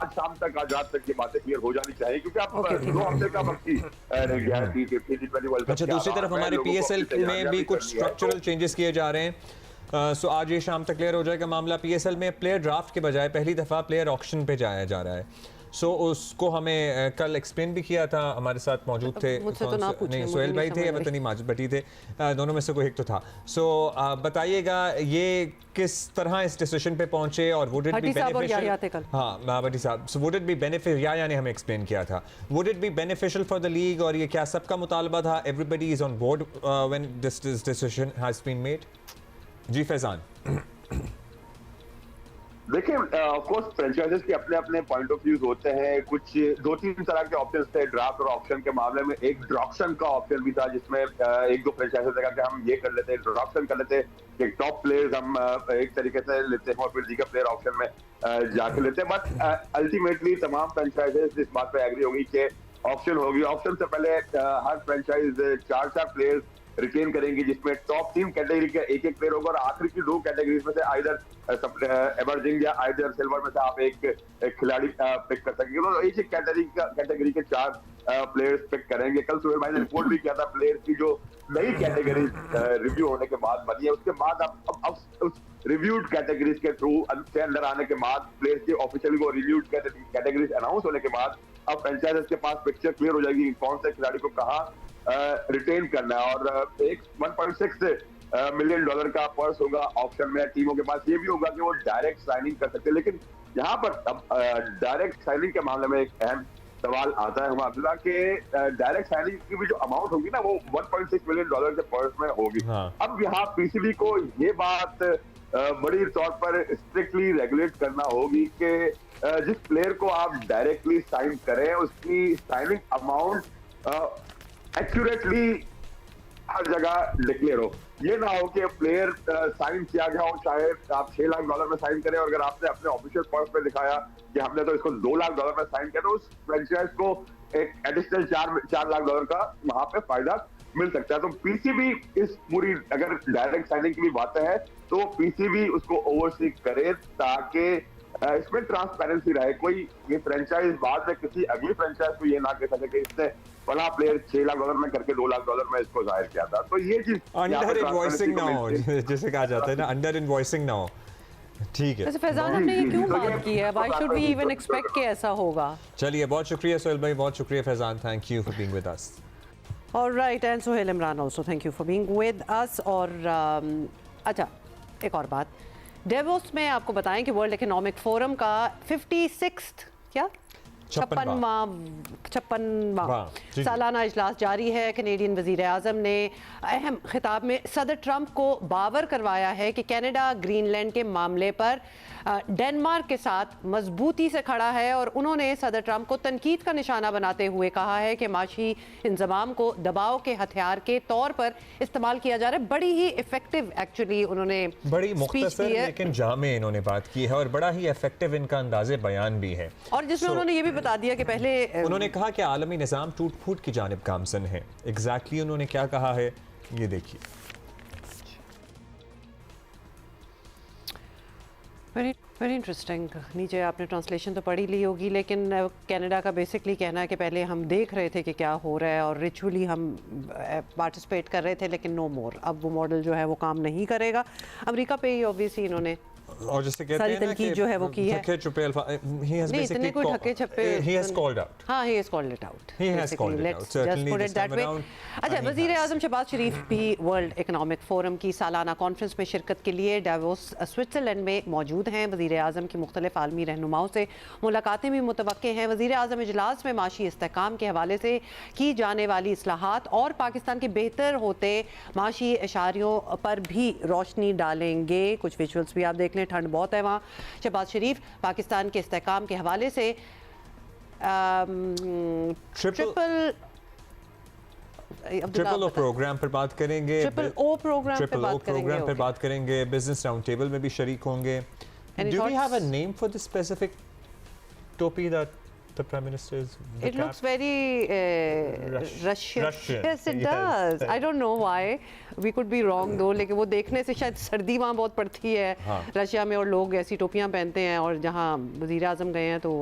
Speaker 14: शाम तक, आज रात तक ये बातें क्लियर हो जानी चाहिए, क्योंकि आप 2 हफ्ते का वक्त ही रह गया है T20 वर्ल्ड कप।
Speaker 1: अच्छा, दूसरी तरफ हमारे पीएसएल में भी कुछ स्ट्रक्चरल चेंजेस किए जा रहे हैं। सो आज ये शाम तक क्लियर हो जाएगा मामला। पीएसएल में प्लेयर ड्राफ्ट के बजाय पहली दफ़ा प्लेयर ऑक्शन पे जाया जा रहा है। सो उसको हमें कल एक्सप्लेन भी किया था, हमारे साथ मौजूद थे, नहीं सोहेल भाई थे या पता नहीं माजिद भट्टी थे, दोनों में से कोई एक तो था। सो बताइएगा ये किस तरह इस डिसीजन पे पहुंचे और वुड इट बी बेनिफिशियल? हाँ भट्टी साहब, so would it be beneficial, या ने हमें एक्सप्लेन किया था, would it be beneficial for the league, और ये क्या सबका मुतालबा था? Everybody is on board when this decision has been made? जी फैजान।
Speaker 14: देखिए, ऑफ कोर्स फ्रेंचाइजेस के अपने अपने पॉइंट ऑफ व्यूज होते हैं। कुछ 2-3 तरह के ऑप्शंस थे ड्राफ्ट और ऑप्शन के मामले में। एक ड्रॉप्शन का ऑप्शन भी था जिसमें 1-2 फ्रेंचाइजेस ने कहा कि हम ये कर लेते हैं, ड्रॉप्शन कर लेते हैं, एक टॉप प्लेयर्स हम एक तरीके से लेते हैं और फिर दीगर प्लेयर ऑप्शन में जाके लेते हैं। बट अल्टीमेटली तमाम फ्रेंचाइजेस इस बात पे एग्री होगी कि ऑप्शन होगी। ऑप्शन से पहले हर फ्रेंचाइज 4 प्लेयर्स रिटेन करेंगे, जिसमें टॉप 3 कैटेगरी का एक प्लेयर होगा और आखिरी की 2 कैटेगरीज में से आइदर एमर्जिंग या आइदर सिल्वर में से आप एक खिलाड़ी पिक कर सकेंगे। तो एक कैटेगरी के 4 प्लेयर्स पिक करेंगे। कल सुहेल भाई ने रिपोर्ट भी किया था प्लेयर की जो नई कैटेगरी रिव्यू होने के बाद बनी है, उसके बाद अब उस रिव्यूड कैटेगरीज के थ्रू के अंदर आने के बाद, प्लेयर्स की ऑफिशियली वो रिव्यूड कैटेगरीज अनाउंस होने के बाद अब फ्रेंचाइजर्स के पास पिक्चर क्लियर हो जाएगी कौन से खिलाड़ी को कहाँ रिटेन करना है। और एक $1.6 मिलियन का पर्स होगा ऑप्शन में। टीमों के पास ये भी होगा कि वो डायरेक्ट साइनिंग कर सकते हैं। लेकिन यहाँ पर अब डायरेक्ट साइनिंग के मामले में एक अहम सवाल आता है हम अब्दुल्ला के, डायरेक्ट साइनिंग की भी जो अमाउंट होगी ना वो $1.6 मिलियन के पर्स में होगी। अब यहाँ पीसीबी को ये बात बड़ी तौर पर स्ट्रिक्टली रेगुलेट करना होगी कि जिस प्लेयर को आप डायरेक्टली साइन करें उसकी साइनिंग अमाउंट एक्यूरेटली हर जगह डिक्लेयर हो। ये ना हो कि प्लेयर साइन किया गया हो, चाहे आप $6 लाख में साइन करें, और अगर आपने अपने ऑफिशियल पर्स पे दिखाया कि हमने तो इसको $2 लाख में साइन किया, तो उस फ्रेंचाइज को एक एडिशनल $4 लाख का वहां पे फायदा मिल सकता है। तो पीसीबी इस पूरी, अगर डायरेक्ट साइनिंग की भी बातें हैं तो पीसीबी उसको ओवरसी करे ताकि इसमें ट्रांसपेरेंसी रहे। कोई ये फ्रेंचाइज बाद में किसी अगली फ्रेंचाइज को ये ना कह सके कि इसने बड़ा प्लेयर $6 लाख में करके $2 लाख में इसको जाहिर किया था। तो ये चीज
Speaker 1: अंडर इनवॉइसिंग ना हो, जैसे कहा जाता है ना, अंडर इनवॉइसिंग ना हो। ठीक है,
Speaker 2: फैजान हमने ये क्यों बात की है? Why should we even expect कि ऐसा होगा?
Speaker 1: चलिए, बहुत शुक्रिया सोहेल भाई, बहुत शुक्रिया Faizan, thank you for being with us.
Speaker 2: Alright, and Sohail Imran also thank you for being with अस। और अच्छा, एक और बात, डेवोस में आपको बताएं कि वर्ल्ड इकोनॉमिक फोरम का 56th क्या 56वां सालाना इजलास जारी है। कैनेडियन वजीर आज़म ने अहम खिताब में सदर ट्रंप को बावर करवाया है कि कनाडा ग्रीनलैंड के मामले पर डेनमार्क के साथ मजबूती से खड़ा है और उन्होंने सदर ट्रंप को तनकीद का निशाना बनाते हुए कहा है कि माशी इंजमाम को दबाव के हथियार के तौर पर इस्तेमाल किया जा रहा है। बड़ी ही इफेक्टिव एक्चुअली उन्होंने
Speaker 1: बड़ी मुख्तसर लेकिन जामे इन्होंने बात की है और बड़ा ही इफेक्टिव इनका अंदाजे बयान भी है
Speaker 2: और जिसमें उन्होंने ये भी बता दिया कि पहले
Speaker 1: उन्होंने कहा कि आलमी निज़ाम टूट फूट की जानिब गामजन है। एग्जैक्टली उन्होंने क्या कहा है ये देखिए।
Speaker 2: Very interesting. नीचे आपने ट्रांसलेशन तो पढ़ी ली होगी, लेकिन कनाडा का बेसिकली कहना है कि पहले हम देख रहे थे कि क्या हो रहा है और रिचुअली हम पार्टिसिपेट कर रहे थे, लेकिन नो मोर। अब वो मॉडल जो है वो काम नहीं करेगा। अमेरिका पे ही ऑब्वियसली इन्होंने
Speaker 1: और जिससे कहते हैं ना कि
Speaker 2: जो है वो की है
Speaker 1: ठक्के छुपे अल्फा ही हैज बेसिकली
Speaker 2: कोई ठक्के छुपे
Speaker 1: ही हैज कॉल्ड आउट।
Speaker 2: हां he has called it out.
Speaker 1: He has called it out. Certainly this time around.
Speaker 2: अच्छा, वजीर आज़म शहबाज शरीफ भी वर्ल्ड इकोनॉमिक फोरम की सालाना कॉन्फ्रेंस में शिरकत के लिए डावोस स्विट्जरलैंड में मौजूद हैं। वजीर आज़म की मुख्तलिफ आलमी रहनुमाओं से मुलाकातें भी मुतवक्के हैं। वजीर आज़म इजलास में माशी इस्तेहकाम के हवाले से की जाने वाली इस्लाहात और पाकिस्तान के बेहतर होते माशी इशारियों पर भी रोशनी डालेंगे। कुछ विजुअल्स भी आप देख लें। ठंड बहुत है वहाँ। शहबाज शरीफ पाकिस्तान के इस्तेहकाम के हवाले से ट्रिपल
Speaker 1: ओ प्रोग्राम पर बात करेंगे।
Speaker 2: ट्रिपल ओ प्रोग्राम
Speaker 1: पर बात करेंगे। बिजनेस राउंड टेबल में भी शरीक होंगे। Do we have a name for the specific topi that the prime minister is
Speaker 2: it looks very Russian. Yes, it does. I don't know why. We could be wrong though, लेकिन वो देखने से शायद सर्दी वहाँ बहुत पड़ती है रशिया में और लोग ऐसी टोपियाँ पहनते हैं। और जहाँ वज़ीर आज़म गए हैं तो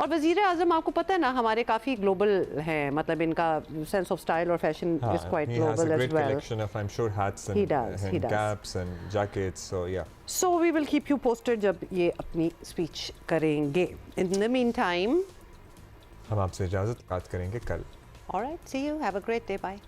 Speaker 2: और वज़ीर आज़म आपको पता है ना हमारे काफ़ी ग्लोबल हैं, मतलब इनका सेंस ऑफ स्टाइल और fashion is quite global as well.
Speaker 1: collection of I'm sure hats and, and caps and jackets, so yeah.
Speaker 2: So we will keep you posted जब ये अपनी स्पीच करेंगे। In the meantime
Speaker 1: हम आपसे इजाज़त बात करेंगे कल।
Speaker 2: All right, see you. Have a great day. Bye.